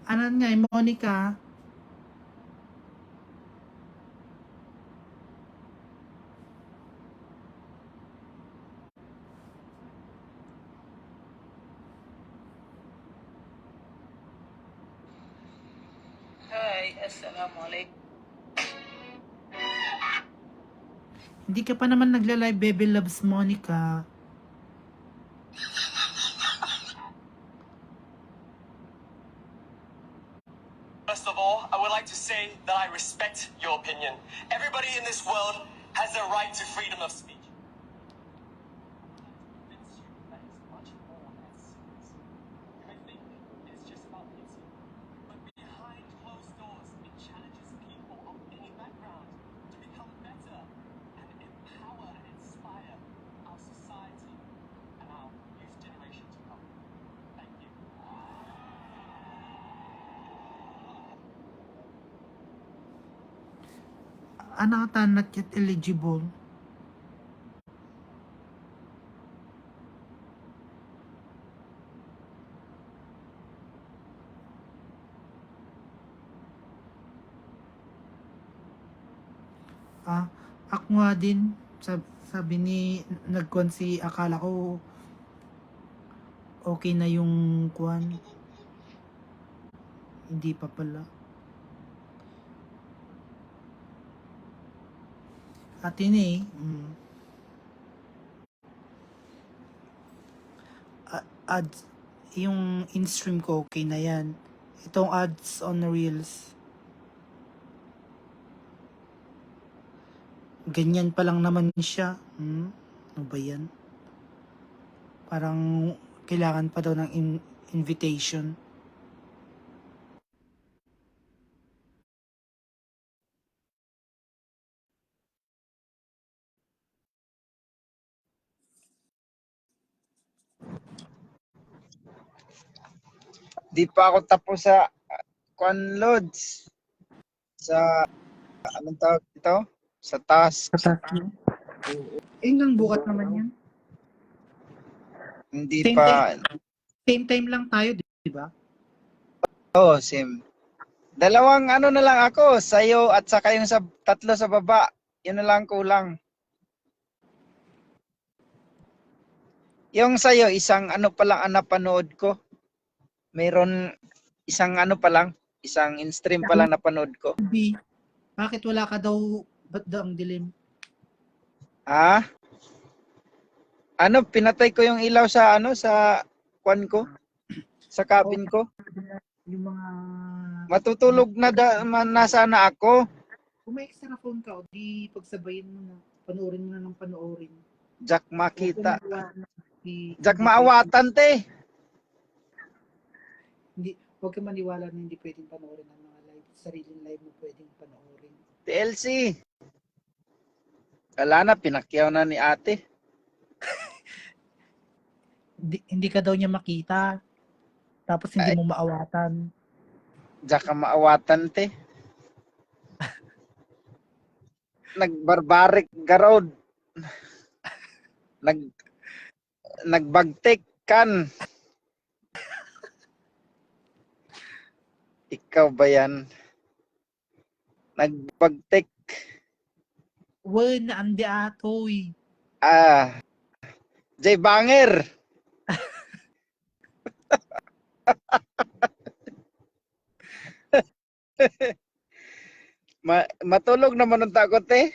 Ano nga, Monica? Hi, assalamualaikum. Hindi ka pa naman nagla-live, Baby Loves Monica. First of all, I would like to say that I respect your opinion. Everybody in this world has the right to freedom of speech. I think it's just about pity. But behind closed doors, it challenges people of any background to become better and empower and inspire our society and our youth generation to come. Thank you. Not yet eligible. Ako nga din, sabi ni nagkuhan si, akala ko okay na yung kuhan. Hindi pa pala. Atin eh. Ads. Yung in-stream ko, okay na yan. Itong ads on Reels. Ganyan pa lang naman siya. Ano ba yan? Parang kailangan pa daw ng invitation. Di pa ako tapos sa Loads. Sa, anong tawag ito? Sa task. Hanggang bukas naman yan. Hindi Same pa. Same time lang tayo, di ba? Oo, same. Dalawang ano na lang ako, sa'yo at saka yung sa tatlo sa baba. Yun na lang kulang. Yung sa'yo, isang ano pa lang ang napanood ko. Mayroon isang ano pa lang, isang in-stream pa lang napanood ko. Hindi. Bakit wala ka daw? Ba't daw ang dilim? Ah? Ano, pinatay ko yung ilaw sa ano, sa kwan ko? Sa cabin ko? Yung mga... Matutulog na nasa na ako. Kung may extra phone ka, o di pagsabayin mo na. Panoorin mo na ng panoorin. Jack makita. Hindi, Jack maawatan, te. huwag ka maniwala na hindi pwedeng panoorin ng mga live. Sariling live mo pwedeng panoorin. TLC. Wala na, pinakyaw na ni ate. Hindi ka daw niya makita. Tapos hindi mo maawatan. Jack ka maawatan, te. Nagbarbaric garod. Nagbagtik kan. Ikaw ba yan? Nagbagtik. Wen, andi atoy. Jay Banger. Matulog naman ang takot eh.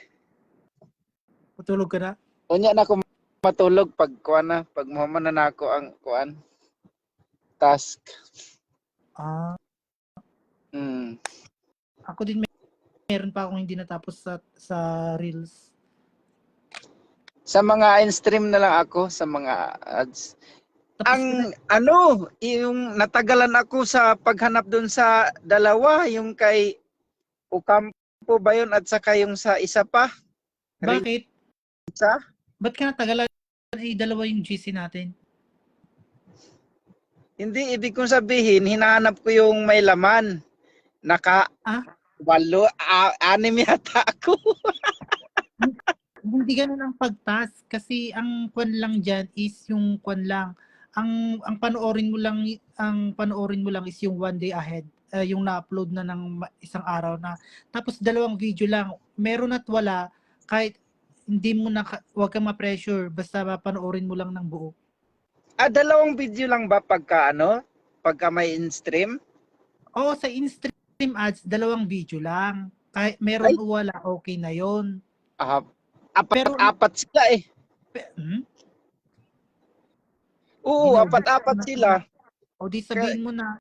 Matulog ka na? Unya na ako matulog pag kuan na, pag muhaman na ako ang kuan task. Ako din meron pa akong hindi natapos sa Reels. Sa mga in-stream na lang ako sa mga ads. Tapos Yung natagalan ako sa paghanap doon sa dalawa, yung kay Ocampo ba yun at saka yung sa isa pa? bakit? Sa? Ba't ka natagalan? Dalawa yung GC natin. Hindi, ibig kong sabihin, hinahanap ko yung may laman. Anim yata ako. Hindi ganun ang pag-task kasi ang kwan lang diyan is yung kwan lang. Ang panoorin mo lang is yung one day ahead. Yung na-upload na ng isang araw na. Tapos dalawang video lang. Meron at wala, kahit hindi mo wag kang ma-pressure, basta panoorin mo lang ng buo. Dalawang video lang ba pagka may in-stream? Oo, sa in-stream ads, dalawang video lang. Kahit meron o wala, okay na yon. Apat sila eh. Oo, apat sila. O di sabihin mo na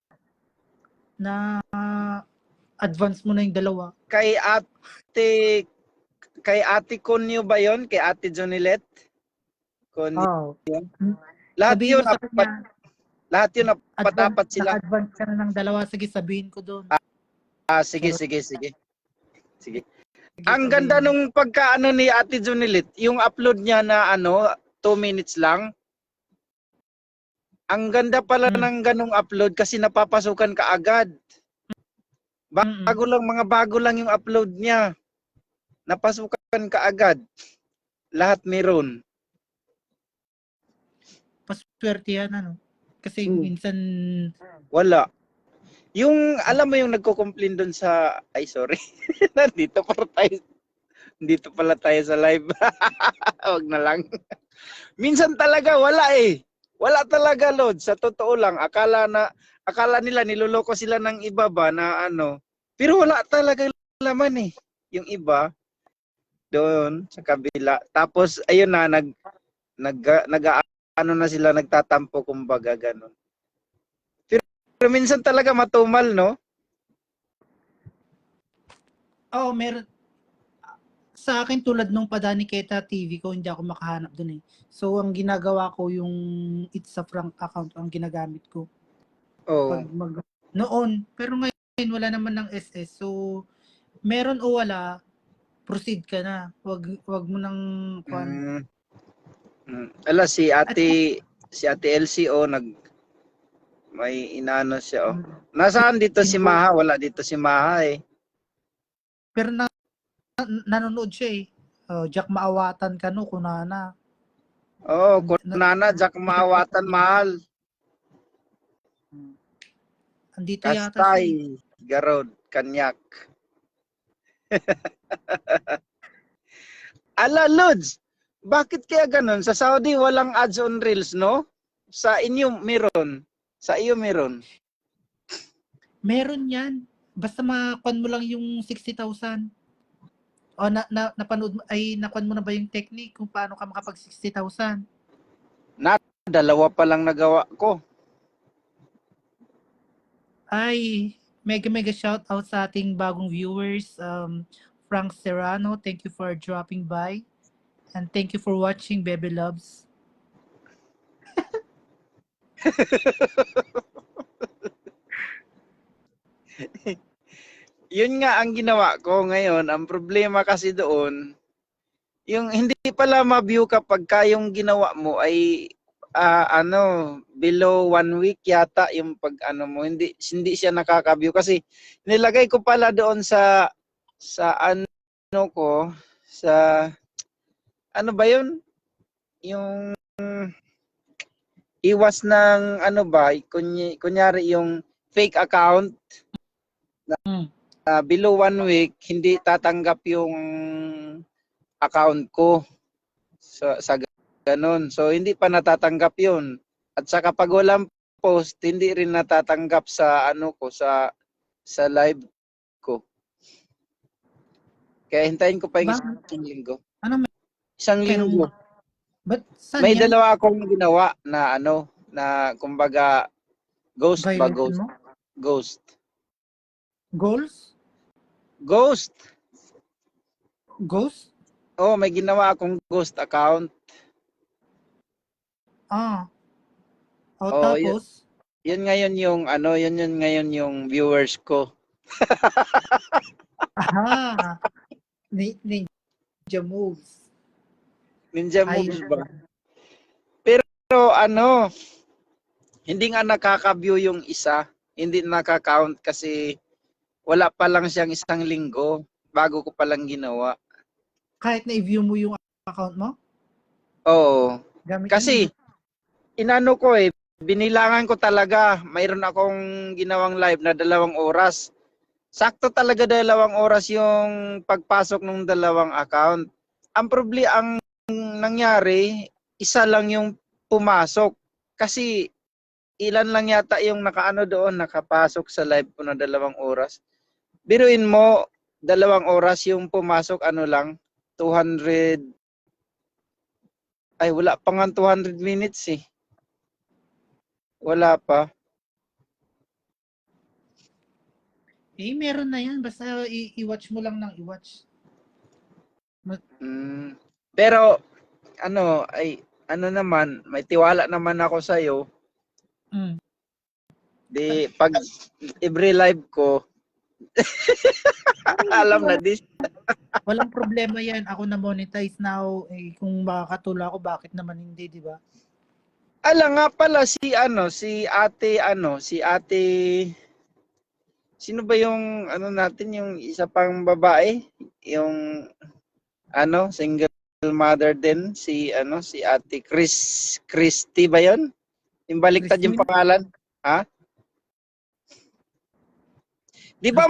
advance mo na yung dalawa. Kay Ate Conyo ba yon? Kay Ate Jonilet? Oh. Lahat Sabihin yun, mo sa kanya, apat sila. advance ka na ng dalawa. Sige, sabihin ko doon. Sige. Ang ganda nung pagkaano ni Ate Jonilet, yung upload niya na 2 minutes lang. Ang ganda pala ng ganung upload kasi napapasukan ka agad. Bago lang yung upload niya. Napasukan ka agad. Lahat meron. Paswerte yan, Kasi minsan... Wala. Yung, alam mo yung nagko-complain doon sa... Ay, sorry. Nandito pala tayo sa live. Wag na lang. Minsan talaga wala eh. Wala talaga, Lord. Sa totoo lang, akala Akala nila niloloko sila ng iba ba na ano. Pero wala talaga laman eh. Yung iba doon sa kabila. Tapos ayun na nag ano na sila nagtatampo kumbaga ganun. Pero minsan talaga matumal, no? Oo, meron. Sa akin, tulad nung Padaniketa TV ko, hindi ako makahanap dun eh. So, ang ginagawa ko, yung It's a Frank account ang ginagamit ko. Oo. Pag noon. Pero ngayon, wala naman ng SS. So, meron o wala, proceed ka na. Wag mo nang Mm. Ala si Ate LCO may inano siya oh. Nasaan dito si Maha? Wala dito si Maha eh. Pero nanonood siya eh. Jack maawatan ka no, kunana. Oh, kunana Jack maawatan mahal. Andito yata siya. Kastay, Garod, Kanyak. Ala Lods, bakit kaya ganun? Sa Saudi walang ads on Reels, no? Sa inyo meron. Sa iyo meron. Meron yan. Basta makuan mo lang yung 60,000. O napanood mo, ay nakuan mo na ba yung technique kung paano ka makapag 60,000? Dalawa pa lang nagawa ko. Ay, mega shout out sa ating bagong viewers. Frank Serrano, thank you for dropping by. And thank you for watching, Baby Loves. Yun nga ang ginawa ko ngayon. Ang problema kasi doon, yung hindi pala ma-view kapag kayong ginawa mo ay below 1 week yata yung pag ano mo, hindi siya nakaka-view kasi nilagay ko pala doon sa ano ko sa ano ba yun, yung iwas ng ano ba, kunyari yung fake account na below 1 week hindi tatanggap yung account ko sa ganun. So hindi pa natatanggap 'yun. At saka pag walang post, hindi rin natatanggap sa ano ko sa live ko. Kaya hintayin ko pa yung isang linggo. Ano Isang linggo. But saan May yan? dalawa akong ginawa na ano, na kumbaga ghost ba Violation ghost? mo? Ghost. Goals? Ghost. Ghost? Oh, may ginawa akong ghost account. O Oh, tapos? yun ngayon yung ano, yun ngayon yung viewers ko. Aha! Ninja moves. Ninja moves ba? Pero ano, hindi nga nakaka-view yung isa. Hindi nakaka-count kasi wala pa lang siyang isang linggo bago ko pa lang ginawa. Kahit na i-view mo yung account mo? Oo. Gamit Kasi inano ko eh, binilangan ko talaga. Mayroon akong ginawang live na 2 oras. Sakto talaga 2 oras yung pagpasok ng 2 account. Ang nangyari, isa lang yung pumasok. Kasi ilan lang yata yung nakaano doon, nakapasok sa live ko na 2 oras. Biruin mo, 2 oras yung pumasok, ano lang, 200, ay wala pa nga 200 minutes eh. Wala pa. meron na yan. Basta i-watch mo lang ng i-watch. Pero, ano naman, may tiwala naman ako sa'yo. Di, pag every live ko, alam na this. Walang problema yan. Ako na monetize now. Kung makakatula ako, bakit naman hindi, di ba? Nga pala si ate, sino ba yung ano natin, yung isa pang babae, yung single mother din, si ate Christy ba yun? Yung baliktad yung pangalan? Ha? Di ba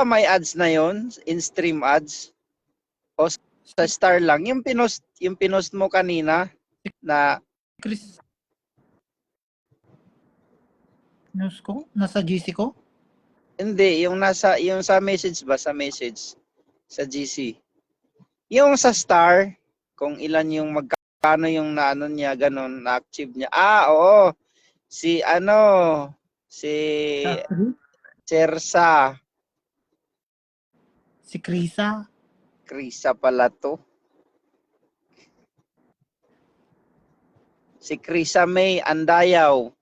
may ads na yon, in-stream ads? O sa Star lang? Yung pinost mo kanina na Chris, News ko? Nasa GC ko? Hindi, yung sa message ba, sa message sa GC. Yung sa star, kung ilan yung magkano yung naano niya, ganun, na-achieve niya. Oo. Si si Chersa. Si Krisa. Krisa pala to. Si Krisa May Andayaw.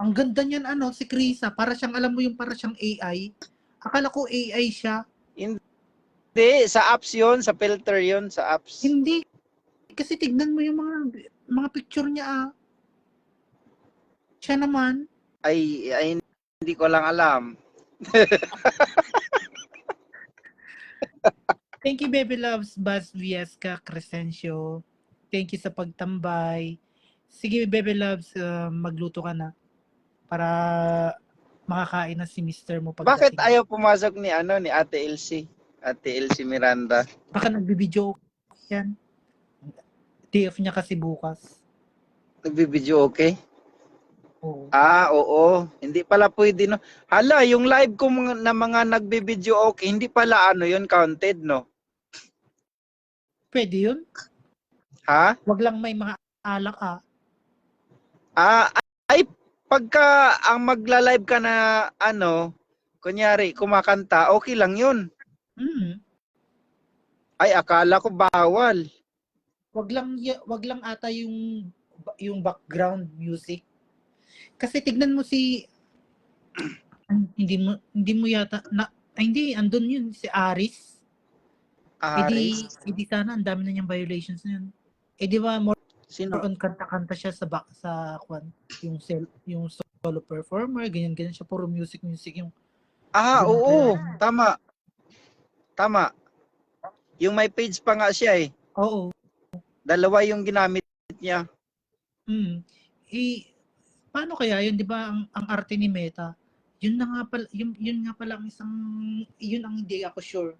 Ang ganda niyan si Krisa. Para siyang, alam mo yung para siyang AI. Akala ko AI siya. Hindi, sa apps yun, sa filter yun, sa apps. Hindi. Kasi tignan mo yung mga picture niya. Siya naman. Ay, hindi ko lang alam. Thank you, Baby Loves, Buzz Viesca Crescencio. Thank you sa pagtambay. Sige, Baby Loves, magluto ka na. Para makakain na si Mr. mo Bakit pagdating. ayaw pumasok ni ni Ate Elsie? Ate Elsie Miranda. Baka nagbibideo yan. Day off niya kasi bukas. Nagbibideo okay? Oo. Oo. Hindi pala pwede, no? Hala, yung live ko na mga nagbibideo okay, hindi pala yun counted, no? Pwede yun. Ha? Wag lang may mga alak Ay, pagka ang magla-live ka na kunyari, kumakanta, okay lang yun. Ay, akala ko bawal. Wag lang ata yung background music. Kasi tignan mo hindi mo yata hindi andun yun si Aris. Aris? Edi sana ang dami na niyang violations na yun. Di ba more Sino? on kanta-kanta siya sa yung solo performer, ganyan siya, puro music yung Oo, tama. Tama. Yung may page pa nga siya eh. Oo. Dalawa yung ginamit niya. Paano kaya yun, 'di ba, ang arte ni Meta? Yun na nga pala, yun nga pala ang isang, yun ang hindi ako sure.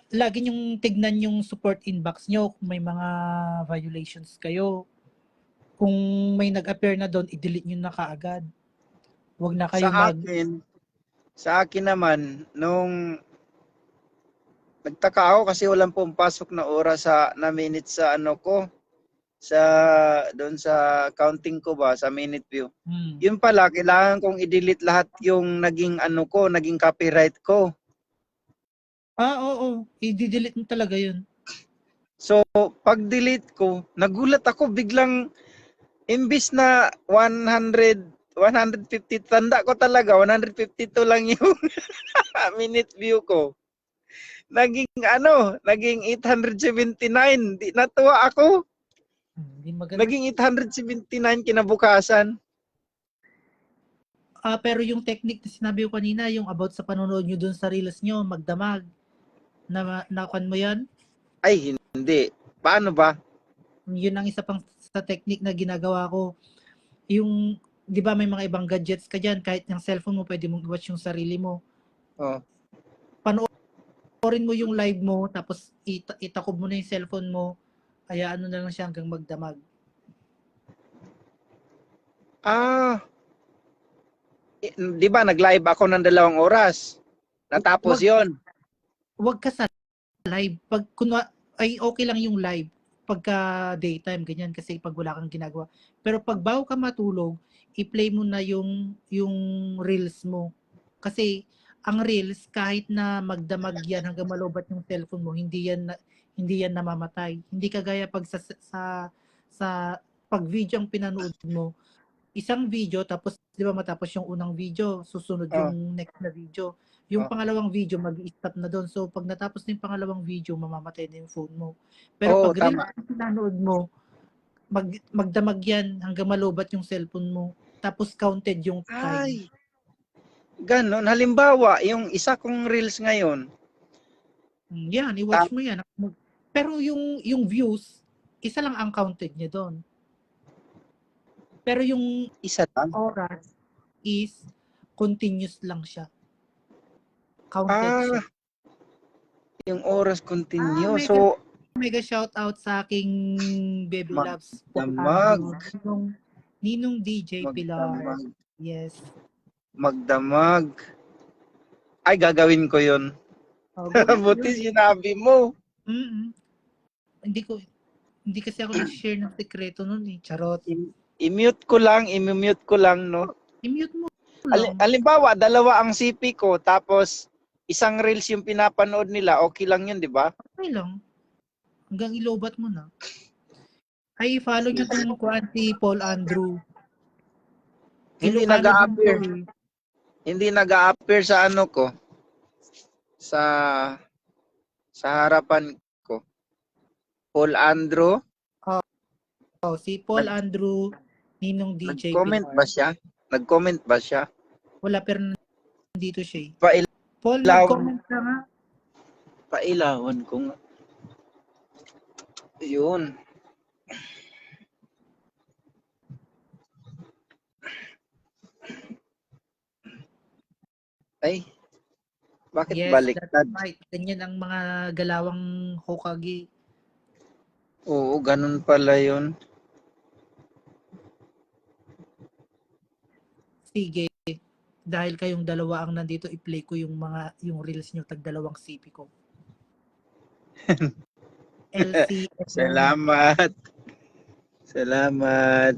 Lagi niyong tignan yung support inbox niyo kung may mga violations kayo. Kung may nag-appear na doon, i-delete niyo na kaagad. Huwag na kayo sa akin naman, nung nagtaka ako kasi walang pumapasok na oras na minute sa doon sa counting ko ba, sa minute view. Yun pala, kailangan kong i-delete lahat yung naging naging copyright ko. Oo. I-delete mo talaga yun. So, pag-delete ko, nagulat ako biglang, imbis na 150, tanda ko talaga, 152 lang yung minute view ko. Naging 879. Di natuwa ako. Hindi maganda. Naging 879 kinabukasan. Pero yung technique na sinabi ko kanina, yung about sa panonood nyo dun sa reels nyo, magdamag. Nakuan mo yan? Ay, hindi. Paano ba? Yun ang isa pang sa technique na ginagawa ko. Yung, di ba may mga ibang gadgets ka dyan, kahit yung cellphone mo, pwede mong watch yung sarili mo. Panoorin mo yung live mo, tapos itakob mo na yung cellphone mo, kaya na lang siya hanggang magdamag. Di ba nag-live ako ng 2 oras? Natapos yon. Huwag ka sa live. Pag ay okay lang yung live pagka daytime, ganyan, kasi pag wala kang ginagawa. Pero pag bago ka matulog, i-play mo na yung reels mo. Kasi ang reels, kahit na magdamag yan hanggang malobat yung cellphone mo, hindi yan namamatay. Hindi kagaya pag sa pag video ang pinanood mo, isang video, tapos di ba matapos yung unang video, susunod yung next na video. Yung pangalawang video, mag-stop na doon. So, pag natapos na yung pangalawang video, mamamatay na yung phone mo. Pero pag reels ang pinanood mo, magdamag yan hanggang malobat yung cellphone mo. Tapos counted yung time. Ay, ganon. Halimbawa, yung isa kong reels ngayon. Yan, i-watch mo yan. Pero yung views, isa lang ang counted niya doon. Pero yung isa lang oras is continuous lang siya. Counted siya. Yung oras continue. So, mega shout out sa aking baby loves. Damag. Ninong DJ Pilar. Magdamag. Yes. Magdamag. Ay, gagawin ko yun. Oh, gawin mo Buti yun. sinabi mo. Mm-mm. Hindi kasi ako nag-share ng sekreto nun eh. Charot. I-mute ko lang, no? I-mute mo lang. Halimbawa, 2 ang CP ko, tapos isang reels yung pinapanood nila, okay lang yun, di ba? Okay lang. Hanggang ilobat mo na. Ay, follow nyo tong si Paul Andrew. Hindi Ilocano din nag-a-appear. to eh. Hindi nag-a-appear sa ano ko. Sa harapan ko. Paul Andrew. Oh, si Paul Andrew, Ninong DJ Nag-comment Pilar. ba siya? Nag-comment ba siya? Wala, pero nandito siya eh. Pailawan. Paul, nag-comment ka nga. Pailawan ko nga. Yun. Ay, bakit Yes, baliktad? that's right. Ganyan ang mga galawang Hokage. Oo, ganun pala yun. Sige. Dahil kayong dalawa ang nandito, i-play ko yung reels nyo, tag-2 CP ko. LC. Salamat. Salamat.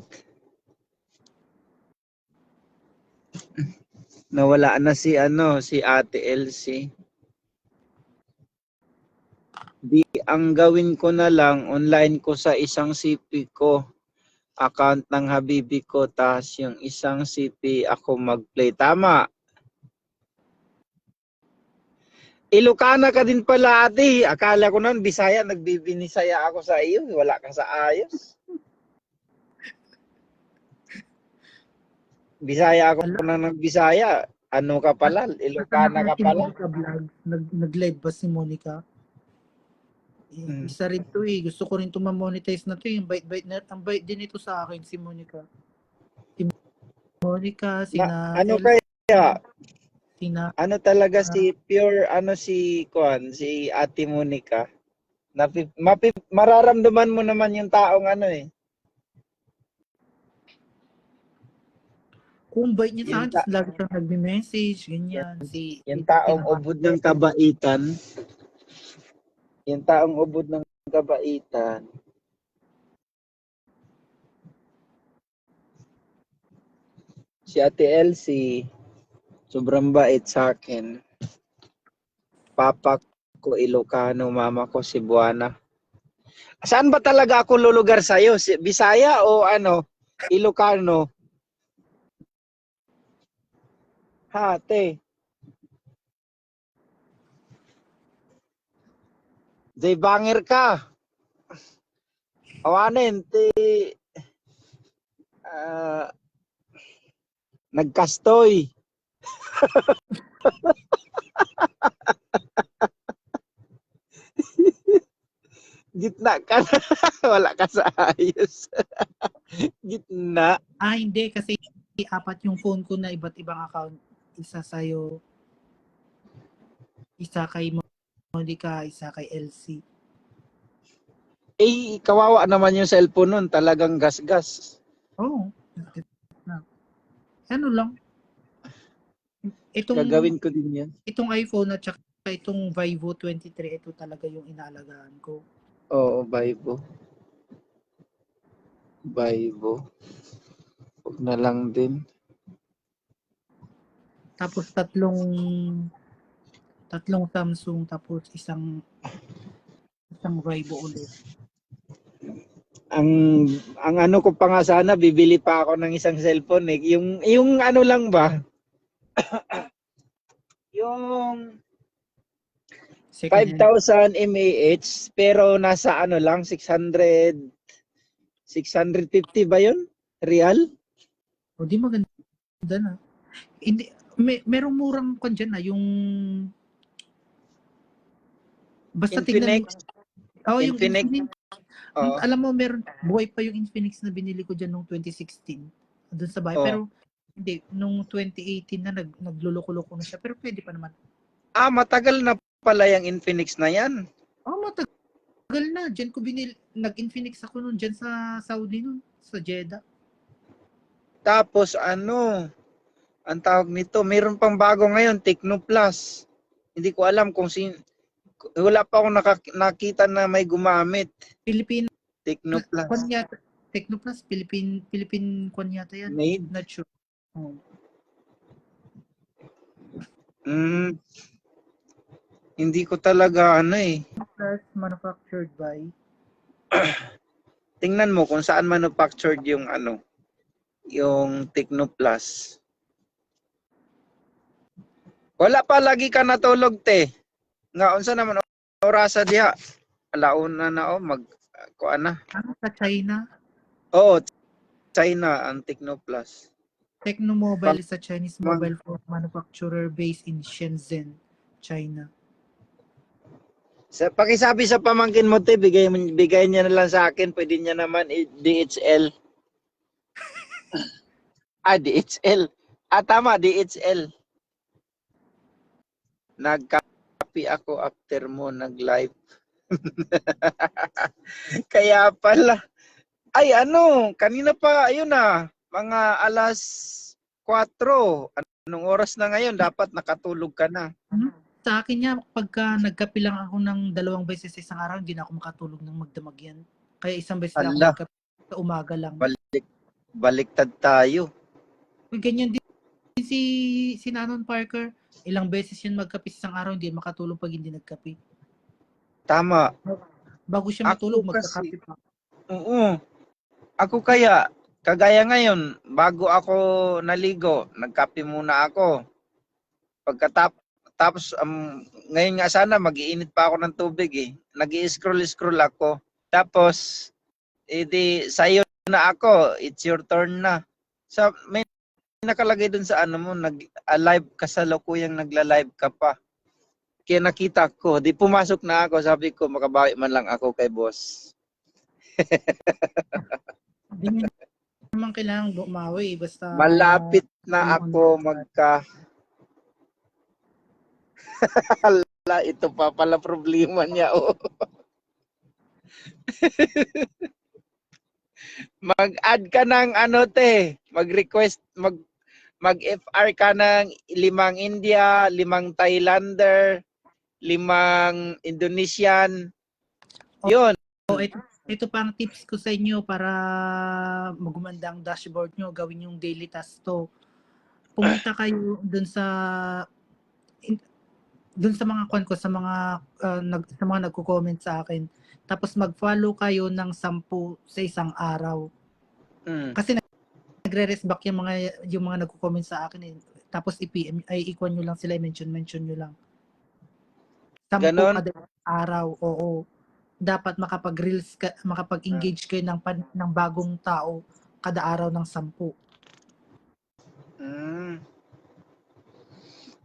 Nawala na si Ate Elsie. Di ang gawin ko na lang, online ko sa isang CP ko, account ng Habibi ko, tas yung isang CP ako mag-play. Tama. Ilocana ka din pala, ate. Akala ko noon, Bisaya, nagbibinisaya ako sa iyo. Wala ka sa ayos. Bisaya ako na nagbisaya. Ano ka pala? Ilocana ka pala? Nag-live ba si Monica? Isa rin to eh. Gusto ko rin to ma-monetize na to eh. Ang bait din ito sa akin, si Monica. Si Monica, Ano kaya? Ano talaga si pure, si Ate Monica? Mararamdaman mo naman yung taong Kung bait niya sa akin, tapos lagi kang nagme-message, ganyan. Yung taong ubod ng kabaitan. Yung taong ubod ng kabaitan. Si Ate Elsie, sobrang bait sa akin. Papa ko Ilocano, mama ko Cebuana. Saan ba talaga ako lulugar sa'yo? Bisaya o Ilocano? Ha, ate. Jay banger ka. Awanin, nagkastoy. Gitna ka na. Wala ka sa ayos. Gitna. Hindi. Kasi 4 yung phone ko na iba't ibang account. Isa sa'yo. Isa kay Monica. Isa kay LC. Kawawa naman yung cellphone nun. Talagang gas-gas. Oo. Ano lang. Gagawin ko din yan. Itong iPhone at saka itong Vivo 23, ito talaga yung inaalagaan ko. Oo, Vivo. Huwag na lang din. Tapos tatlong Samsung, tapos isang Vivo ulit. Ang ano ko pa nga sana, bibili pa ako ng isang cellphone eh. Yung ano lang ba? Yung 5,000 mAh pero nasa lang 650 ba yun? Real? O di maganda na. Hindi, merong murang kwan dyan na yung basta Infinix? tignan. Yung Infinix? Oh. Alam mo, meron buhay pa yung Infinix na binili ko dyan noong 2016 doon sa bahay. Pero hindi, nung 2018 na nagluloko-loko na siya. Pero pwede pa naman. Matagal na pala yung Infinix na yan. Matagal na. Diyan ko nag-Infinix ako noon dyan sa Saudi noon, sa Jeddah. Tapos ano, ang tawag nito, mayroon pang bago ngayon, Tecno Plus. Hindi ko alam kung wala pa akong nakita na may gumamit. Philippine Tecno Plus. kwan yata. Technoplus, Philippine kwan yata yan. Made? Not sure. Oh. Hindi ko talaga ano eh. Plus manufactured by Tingnan mo kung saan manufactured yung ano, yung Tecno Plus. Wala pa lagi ka natulog te. Nga unsa naman orasa diha? Alauna na kuan na. ano sa China? Oo, China ang Tecno Plus. Tecno Mobile is a Chinese mobile phone manufacturer based in Shenzhen, China. Pakisabi sa pamangkin mo te, bigay niya na lang sa akin, pwede niya naman DHL. DHL. Tama, DHL. Nagkapi ako after mo nag-live. Kaya pala. Ay ano, kanina pa, ayun na, mga alas 4. Anong oras na ngayon? Dapat nakatulog ka na. Sa akin niya, pagka nagkape lang ako ng 2 beses sa isang araw, hindi na ako makatulog ng magdamag yan. Kaya 1 beses lang ako Ala. nagkape sa umaga lang. Baliktad tayo. Ganyan din si Nanon Parker. Ilang beses yun magkape sa isang araw, hindi makatulog pag hindi nagkape. Tama. Bago siya matulog, Ako kasi- magkakape pa. Oo. Ako kaya, kagaya ngayon, bago ako naligo, nagkape muna ako. Tapos ngayon nga sana mag-iinit pa ako ng tubig eh. Nag-i-scroll ako. Tapos edi sayo na ako, it's your turn na. So may nakalagay dun sa ano mo, live kasalukuyang nagla-live ka pa. Kaya nakita ko, di pumasok na ako, sabi ko makabawi man lang ako kay boss. Hindi mo naman kailangan bumawi. Basta Malapit na ako Hala, ito pa pala problema niya. Oh. Mag-add ka ng ano te, mag-request, mag-FR ka ng 5 India, 5 Thailander, 5 Indonesian. Yun. Oh, ito pang tips ko sa inyo para magumanda ang dashboard nyo, gawin yung daily task to. Pumunta kayo dun sa mga sa mga nagko-comment sa akin. Tapos mag-follow kayo ng 10 sa isang araw. Kasi nagre-rest back yung mga nagko-comment sa akin eh. Tapos i-PM ay ikwan nyo lang sila, mention nyo lang. 10 Ganon? kada araw, oo. Dapat makapag-reels makapag-engage kayo ng bagong tao kada araw ng 10.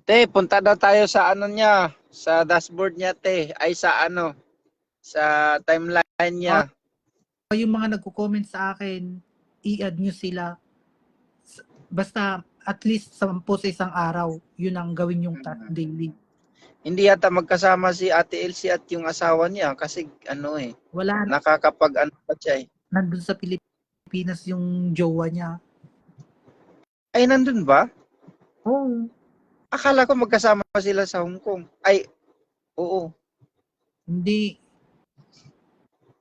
Te, punta daw tayo sa ano niya, sa dashboard niya te, ay sa ano, sa timeline niya. Yung mga nagko-comment sa akin, i-add nyo sila. Basta at least 10 sa isang araw, yun ang gawin yung daily. Hindi yata magkasama si Ate Elsie at yung asawa niya kasi ano eh, Wala, nakakapag ano pa siya eh. nandun sa Pilipinas yung jowa niya. Ay, nandun ba? Oo. Akala ko magkasama sila sa Hong Kong. Ay, oo. Hindi.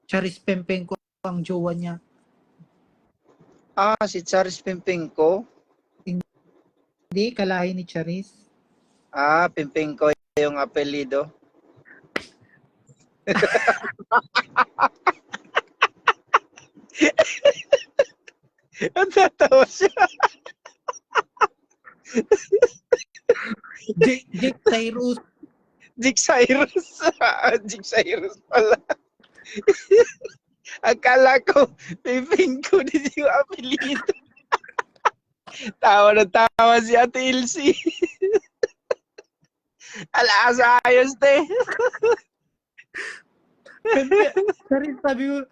Charis Pempenko ang jowa niya. Si Charis Pimpingko. Hindi, kalahi ni Charis. Pimpingko yung apelido. Natatawa siya. Jake Cyrus. Jake Cyrus. Jake Cyrus pala. Akala ko, Pimpingko din yung apelido. Tawa na tawa si Ate Elsie. Alas, ayos te. Charis, sabi ko,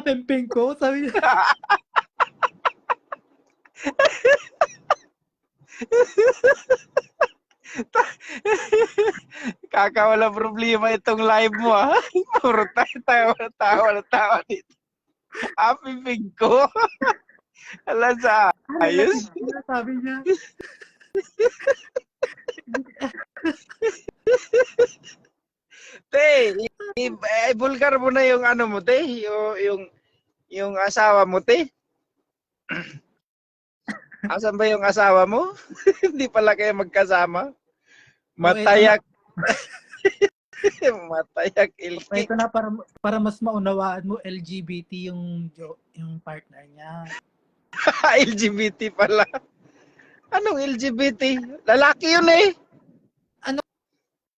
Pempenko? Sabi niya. Kakawala problema itong live mo ha. Puro tawa dito. Pimpingko. Alas, Ayos. Sabi niya. Te, bulgar mo na yung ano mo, te, yung asawa mo, te. Asan ba yung asawa mo? Hindi pala kayo magkasama. Matayak. Matayak ilki. Ito na para mas maunawaan mo LGBT yung partner niya. LGBT pala. Anong LGBT? Lalaki yun eh. Ano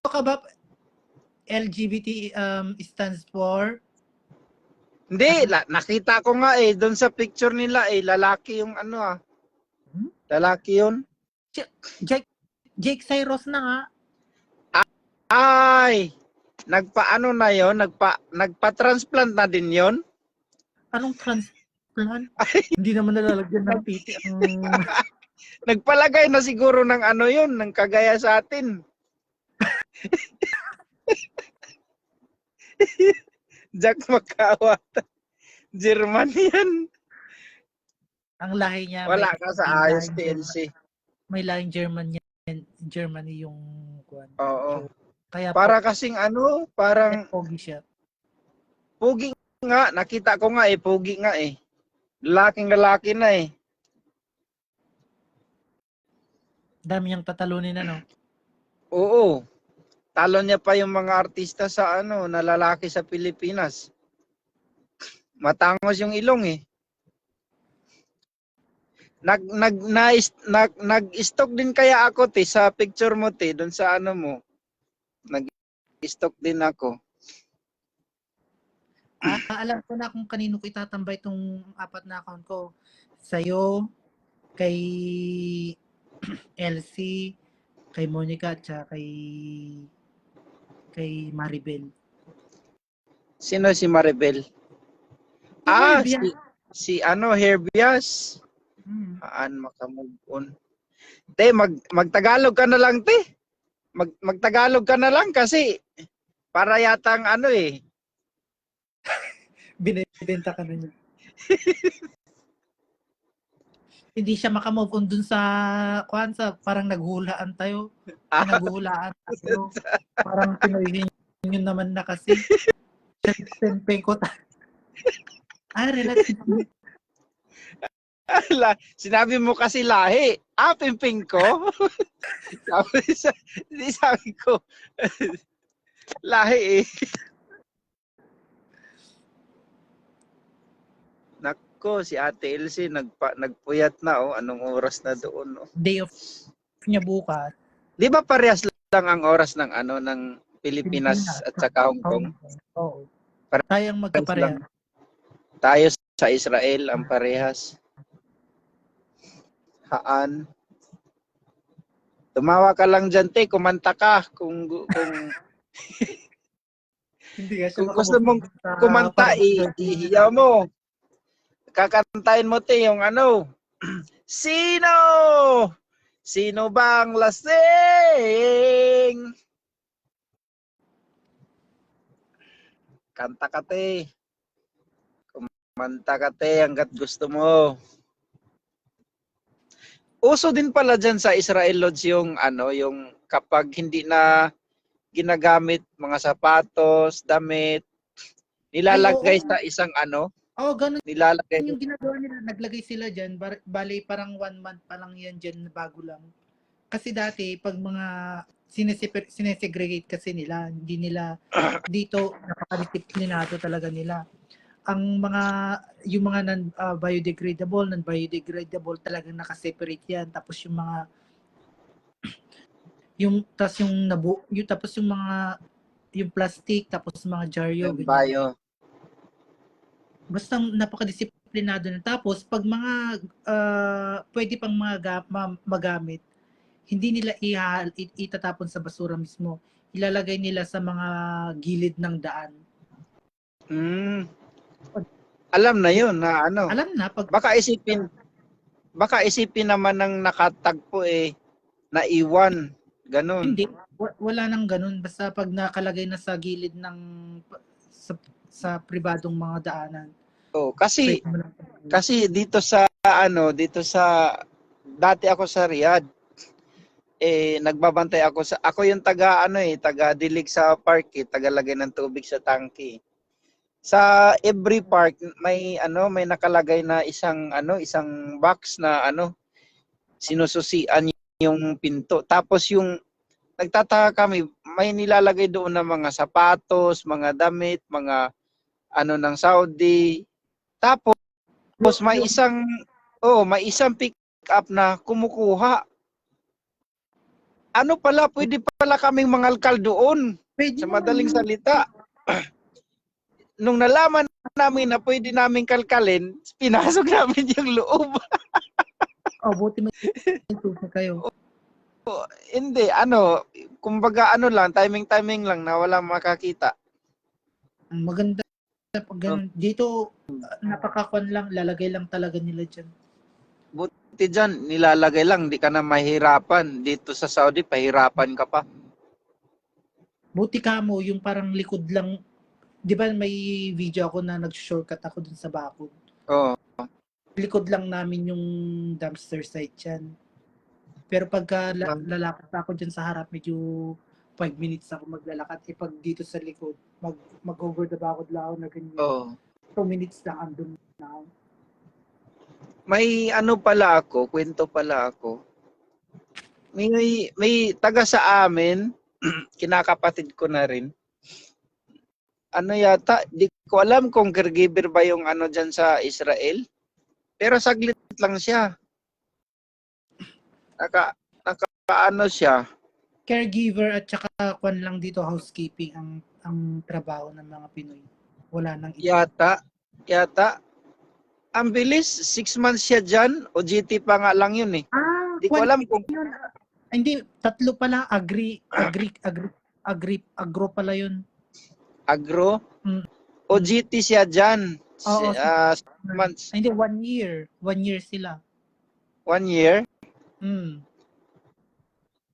ka ba? LGBT stands for Hindi, nakita ko nga eh doon sa picture nila eh lalaki yung ano ah. Lalaki yun. Jake Cyrus na nga. Ay, nagpaano na yon, nagpa-transplant na din yon. Anong transplant? Hindi naman nalalagyan ng titi ang Nagpalagay na siguro ng ano yon, ng kagaya sa atin. Jack Macawat. German yan. ang lahi niya. Wala ka sa ayos lahing TLC. may lahing Germany yung kuwan. Oo. Kaya Para kasing ano, parang pogi siya. pugi nga. Nakita ko nga eh, pugi nga eh. Lalaking lalaki na eh. Dami niyang tatalunin ano. Oo. Talo niya pa yung mga artista sa ano, na lalaki sa Pilipinas. Matangos yung ilong eh. Nag-stock din kaya ako te sa picture mo te doon sa ano mo. Nag-stock din ako. Alam ko na kung kanino ko itatambay itong 4 na account ko. Sa'yo, kay Elsie, kay Monica, at saka kay Maribel. Sino si Maribel? Si ano, Herbias. Haan makamove on. Te, magtagalog ka na lang, te. Magtagalog ka na lang kasi para yatang ano eh. Binibenta ka na niya. Hindi siya makamove on dun sa parang naghulaan tayo. Naghulaan tayo. Parang Pinoy yun naman na kasi. Tempeng ko tayo. Relative. Sinabi mo kasi lahi. Pimping ko. sabi ko, lahi eh. Nako, si Ate Elsie nagpuyat na oh. Anong oras na doon oh. Day off niya bukas. Di ba parehas lang ang oras ng ano ng Pilipinas at saka Hong Kong? Oo. Tayong magkapareha. Tayo sa Israel ang parehas. Haan. Tumawa ka lang dyan, te. Kumanta ka. Kung Hindi ka kung gusto mong kumanta, ihiyaw mo. Kakantahin mo, te, yung ano. Sino? Sino bang lasing? Kanta ka, te. Kumanta ka, te, hanggat gusto mo. Uso din pala dyan sa Israel Lodge yung ano, yung kapag hindi na ginagamit mga sapatos, damit, nilalagay sa isang ano, ganun nilalagay yung ginagawa nila. Naglagay sila dyan. Bali, parang 1 month pa lang yan dyan, bago lang. Kasi dati, pag mga sinesegregate kasi nila, hindi nila dito napaka-disiplinado talaga nila. Ang yung mga non-biodegradable talagang nakaseparate yan. Tapos yung mga tapos yung mga yung plastic, tapos mga jaryo, yung bio. Basta napaka-disiplinado na. Tapos pag mga pwede pang magamit, hindi nila itatapon sa basura mismo. Ilalagay nila sa mga gilid ng daan. Alam na yun na ano. Alam na pag baka isipin naman ng nakatagpo eh naiwan. Ganun. Hindi, wala nang ganun. Basta pag nakalagay na sa gilid ng sa pribadong mga daanan. Oh, kasi dito sa sa dati ako sa Riyadh. Nagbabantay ako yung taga dilig sa park, tagalagay ng tubig sa tangke. Sa every park may nakalagay na isang box na sinususian yung pinto. Tapos yung nagtataka kami, may nilalagay doon na mga sapatos, mga damit, mga ng Saudi. Tapos may isang pick up na kumukuha. Pwede pala kaming mangalkal doon. Pwede Sa naman madaling yun. salita. Nung nalaman namin na pwede namin kalkalin, pinasok namin yung loob. Buti may tuso kayo. Hindi, kumbaga lang, timing lang na wala makakita. Maganda pag ganun. Dito, napakakwan lang, lalagay lang talaga nila dyan. Buti dyan, nilalagay lang, di ka na mahirapan. Dito sa Saudi, pahirapan ka pa. Buti ka mo, yung parang likod lang. Di ba may video ako na nag-shortcut ako dun sa bakod? Oo. Likod lang namin yung dumpster site dyan. Pero pagka lalakad ako dyan sa harap, medyo 5 minutes ako maglalakad. Pag dito sa likod, mag-over the bakod lang ako na ganyan. Oo. 2 minutes lang andun na ako. May kwento pala ako. May taga sa amin, kinakapatid ko na rin. Di ko alam kung caregiver ba yung dyan sa Israel. Pero saglit lang siya. Naka siya. Caregiver at saka kwan lang dito, housekeeping ang trabaho ng mga Pinoy. Wala nang Yata. Ang bilis, 6 months siya dyan. OJT pa nga lang yun eh. Di ko alam kung yun. Hindi, 3 pala. Agro pala yun. agro. Mm. OJT siya dyan. Oo, 6 months. Hindi, 1 year. 1 year sila. 1 year.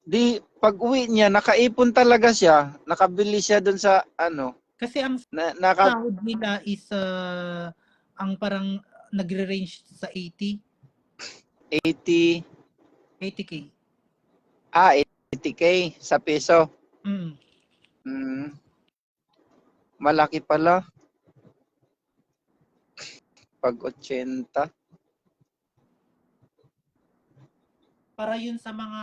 Di, pag uwi niya, nakaipon talaga siya. Nakabili siya dun sa Kasi ang sahod nila is ang parang nagre-range sa 80. 80K. 80K sa peso. Malaki pala. Pag 80. Para yun sa mga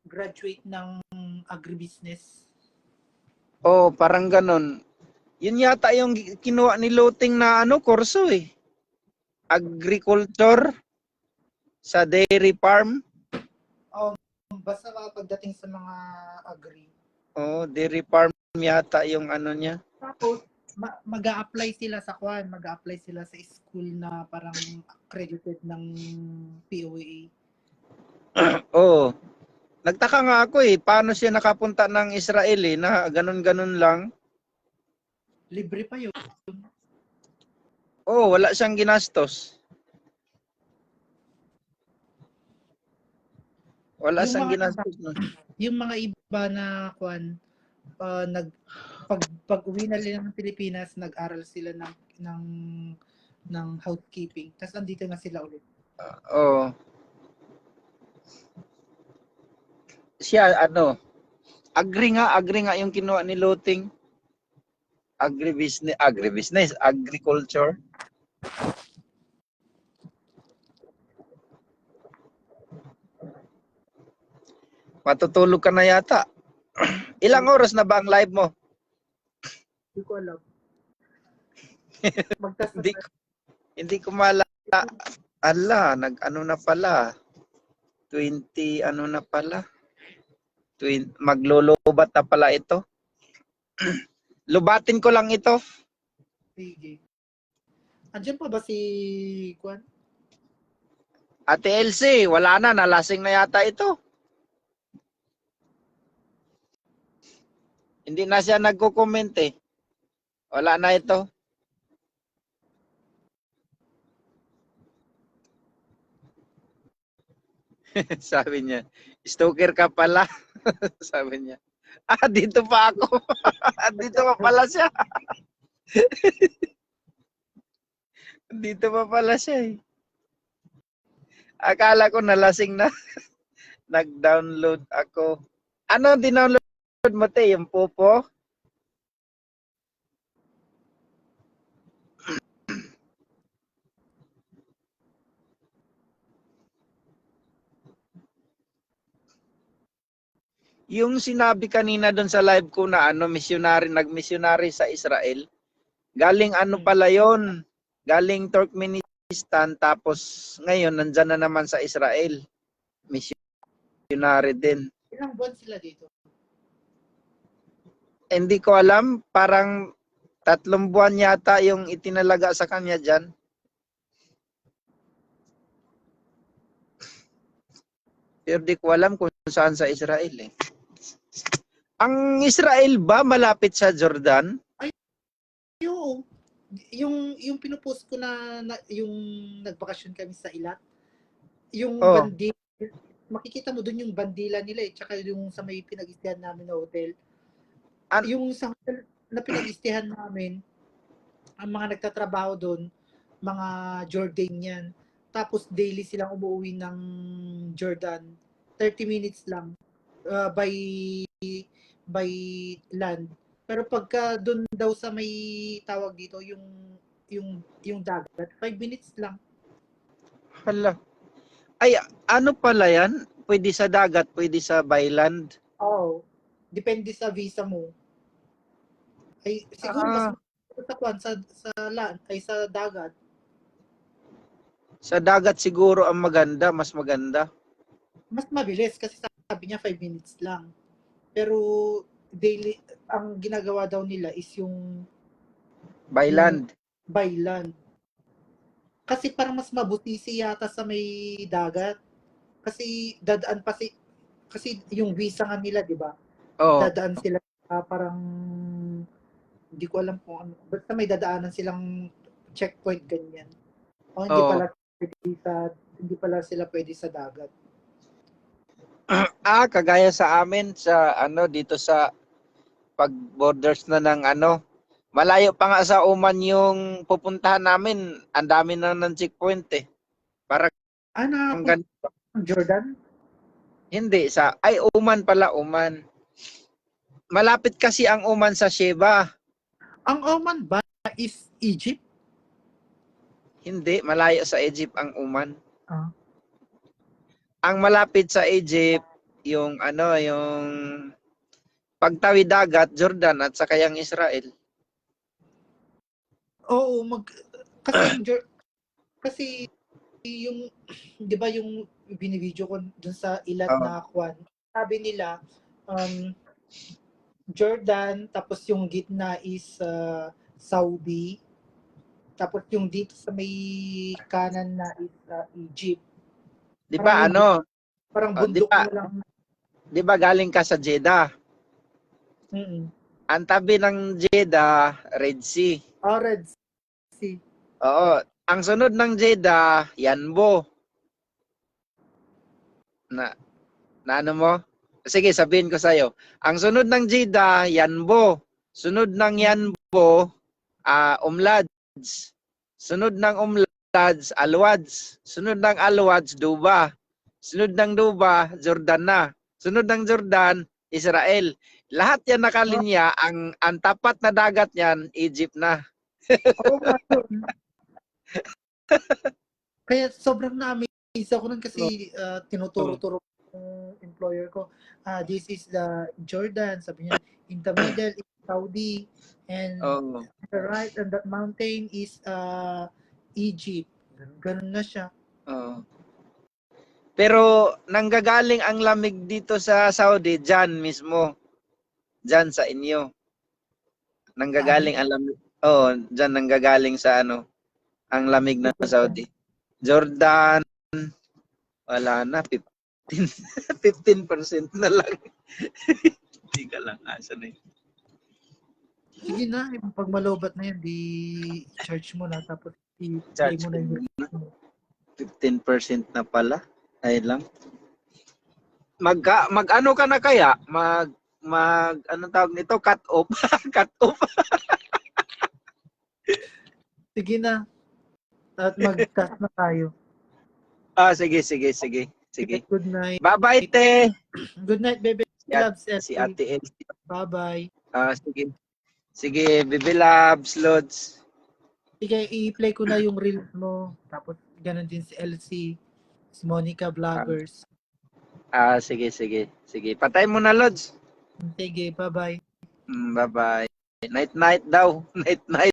graduate ng agribusiness. Parang ganun. Yun yata yung kinuha ni Loting na kurso eh. Agriculture sa dairy farm. Basta pagdating sa mga agri. Dairy farm yata yung niya. Tapos mag-a-apply sila sa mag-a-apply sila sa school na parang accredited ng POA. Nagtaka nga ako eh, paano siya nakapunta ng Israel eh, na ganun-ganun lang. Libre pa yun. Wala siyang ginastos. Wala siyang ginastos. Yung mga iba na pag-uwi na nila ng Pilipinas, nag-aral sila ng housekeeping. Tapos andito na sila ulit. Siya agree nga yung kinuha ni Loting. Agriculture. Matutulog ka na yata. Ilang oras na ba ang live mo? Hindi ko alam. Hindi ko mala. Na pala. 20 na pala. Maglulubat na pala ito. Lubatin ko lang ito. Sige. Andiyan pa ba si Kwan? Ate Elsie, wala na. Nalasing na yata ito. Hindi na siya nagko-comment eh. Wala na ito. Sabi niya, stalker ka pala. Sabi niya. Dito pa ako. Dito pa pala siya. Dito pa pala siya eh. Akala ko nalasing na. Nag-download ako. Ano dinownload mo, te? Yung Popo? Yung sinabi kanina doon sa live ko na ano, missionary, nag-missionary sa Israel. Galing ano pala yon? Galing Turkmenistan, tapos ngayon nandyan na naman sa Israel. Missionary din. Ilang buwan sila dito? Hindi ko alam, parang 3 buwan yata yung itinalaga sa kanya dyan. Pero di ko alam kung saan sa Israel eh. Ang Israel ba malapit sa Jordan? Oo. Yung pinupost ko na yung nagbakasyon kami sa Ilat, yung Oh. bandila, makikita mo doon yung bandila nila eh, tsaka yung sa may pinag-istihan namin na hotel. Yung sa hotel na pinag-istihan namin, ang mga nagtatrabaho doon, mga Jordanian. Tapos daily silang umuwi ng Jordan. 30 minutes lang by land. Pero pagka doon daw sa may tawag dito, yung dagat, 5 minutes lang. Hala. Ay, ano pala yan? Pwede sa dagat, pwede sa byland. Oo. Depende sa visa mo. Ay siguro mas sa land ay sa dagat. Sa dagat siguro ang maganda, mas maganda. Mas mabilis kasi sabi niya 5 minutes lang. Pero daily ang ginagawa daw nila is yung Byland. by land. Kasi parang mas mabutisi yata sa may dagat. Kasi dadaan pa kasi yung visa nga nila, 'di ba? Oo. Dadaan sila parang hindi ko alam kung ano. Basta may dadaanan silang checkpoint ganyan. O hindi Oo. pala hindi pala sila pwede sa dagat. Kagaya sa amin sa ano dito sa pag borders na ng ano, malayo pa nga sa Oman yung pupuntahan namin. Ang dami na ng checkpoint eh. Para ang ganito. Jordan? Hindi sa Oman pala, Oman. Malapit kasi ang Oman sa Sheba. Ang Oman ba is Egypt? Hindi, malayo sa Egypt ang Oman. Ah. Ang malapit sa Egypt yung ano, yung pagtawid dagat, Jordan at saka yung Israel. Oo, kasi yung 'di ba yung binibideo ko dun sa Ilat na Kwan. Sabi nila Jordan, tapos yung gitna is Saudi. Tapos yung dito sa may kanan na is Egypt. Di ba Parang di bundok ba, na lang. di ba galing ka sa Jeddah? Ang tabi ng Jeddah, Red Sea. Red Sea. Oo. Ang sunod ng Jeddah, Yanbo. Na ano mo? Sige, sabihin ko sa'yo. Ang sunod ng Jeddah, Yanbo. Sunod ng Yanbo, Umlads. Sunod ng Umlads, Alwads. Sunod ng Alwads, Duba. Sunod ng Duba, Jordan na. Sunod ng Jordan, Israel. Lahat yan nakalinya, ang tapat na dagat niyan, Egypt na. Oo nga yun. Kaya sobrang na-amaze ako nun kasi tinuturo-turo ng employer ko. This is the Jordan, sabi niya. In the middle is Saudi. And the right and that mountain is Egypt. Ganun na siya. Pero nanggagaling ang lamig dito sa Saudi, dyan mismo. Dyan sa inyo. Nanggagaling ang lamig. Oo, dyan nanggagaling sa ano, ang lamig na Saudi. Jordan, wala na, 15% na lang. Hindi ka lang, asa na yun. Sige na, pag malobat na yan, di charge mo na, tapos i-play mo na yung 15% na pala. Ay lang. Mag-ano ka na kaya? Anong tawag nito? Cut off. Cut off. Sige na. At mag-cast na tayo. Sige, sige, sige. Sige. Good night. Bye-bye, te. Good night, baby. Loves Si Ate Elsie. Bye-bye. Sige. Sige, Baby Loves, Lods. Sige, i-play ko na yung reels mo. Tapos, ganun din si Elsie, si Monica Vloggers. Sige, sige. Sige, patay mo na, Lods. Sige, bye-bye. Bye-bye. Night-night daw. Night-night.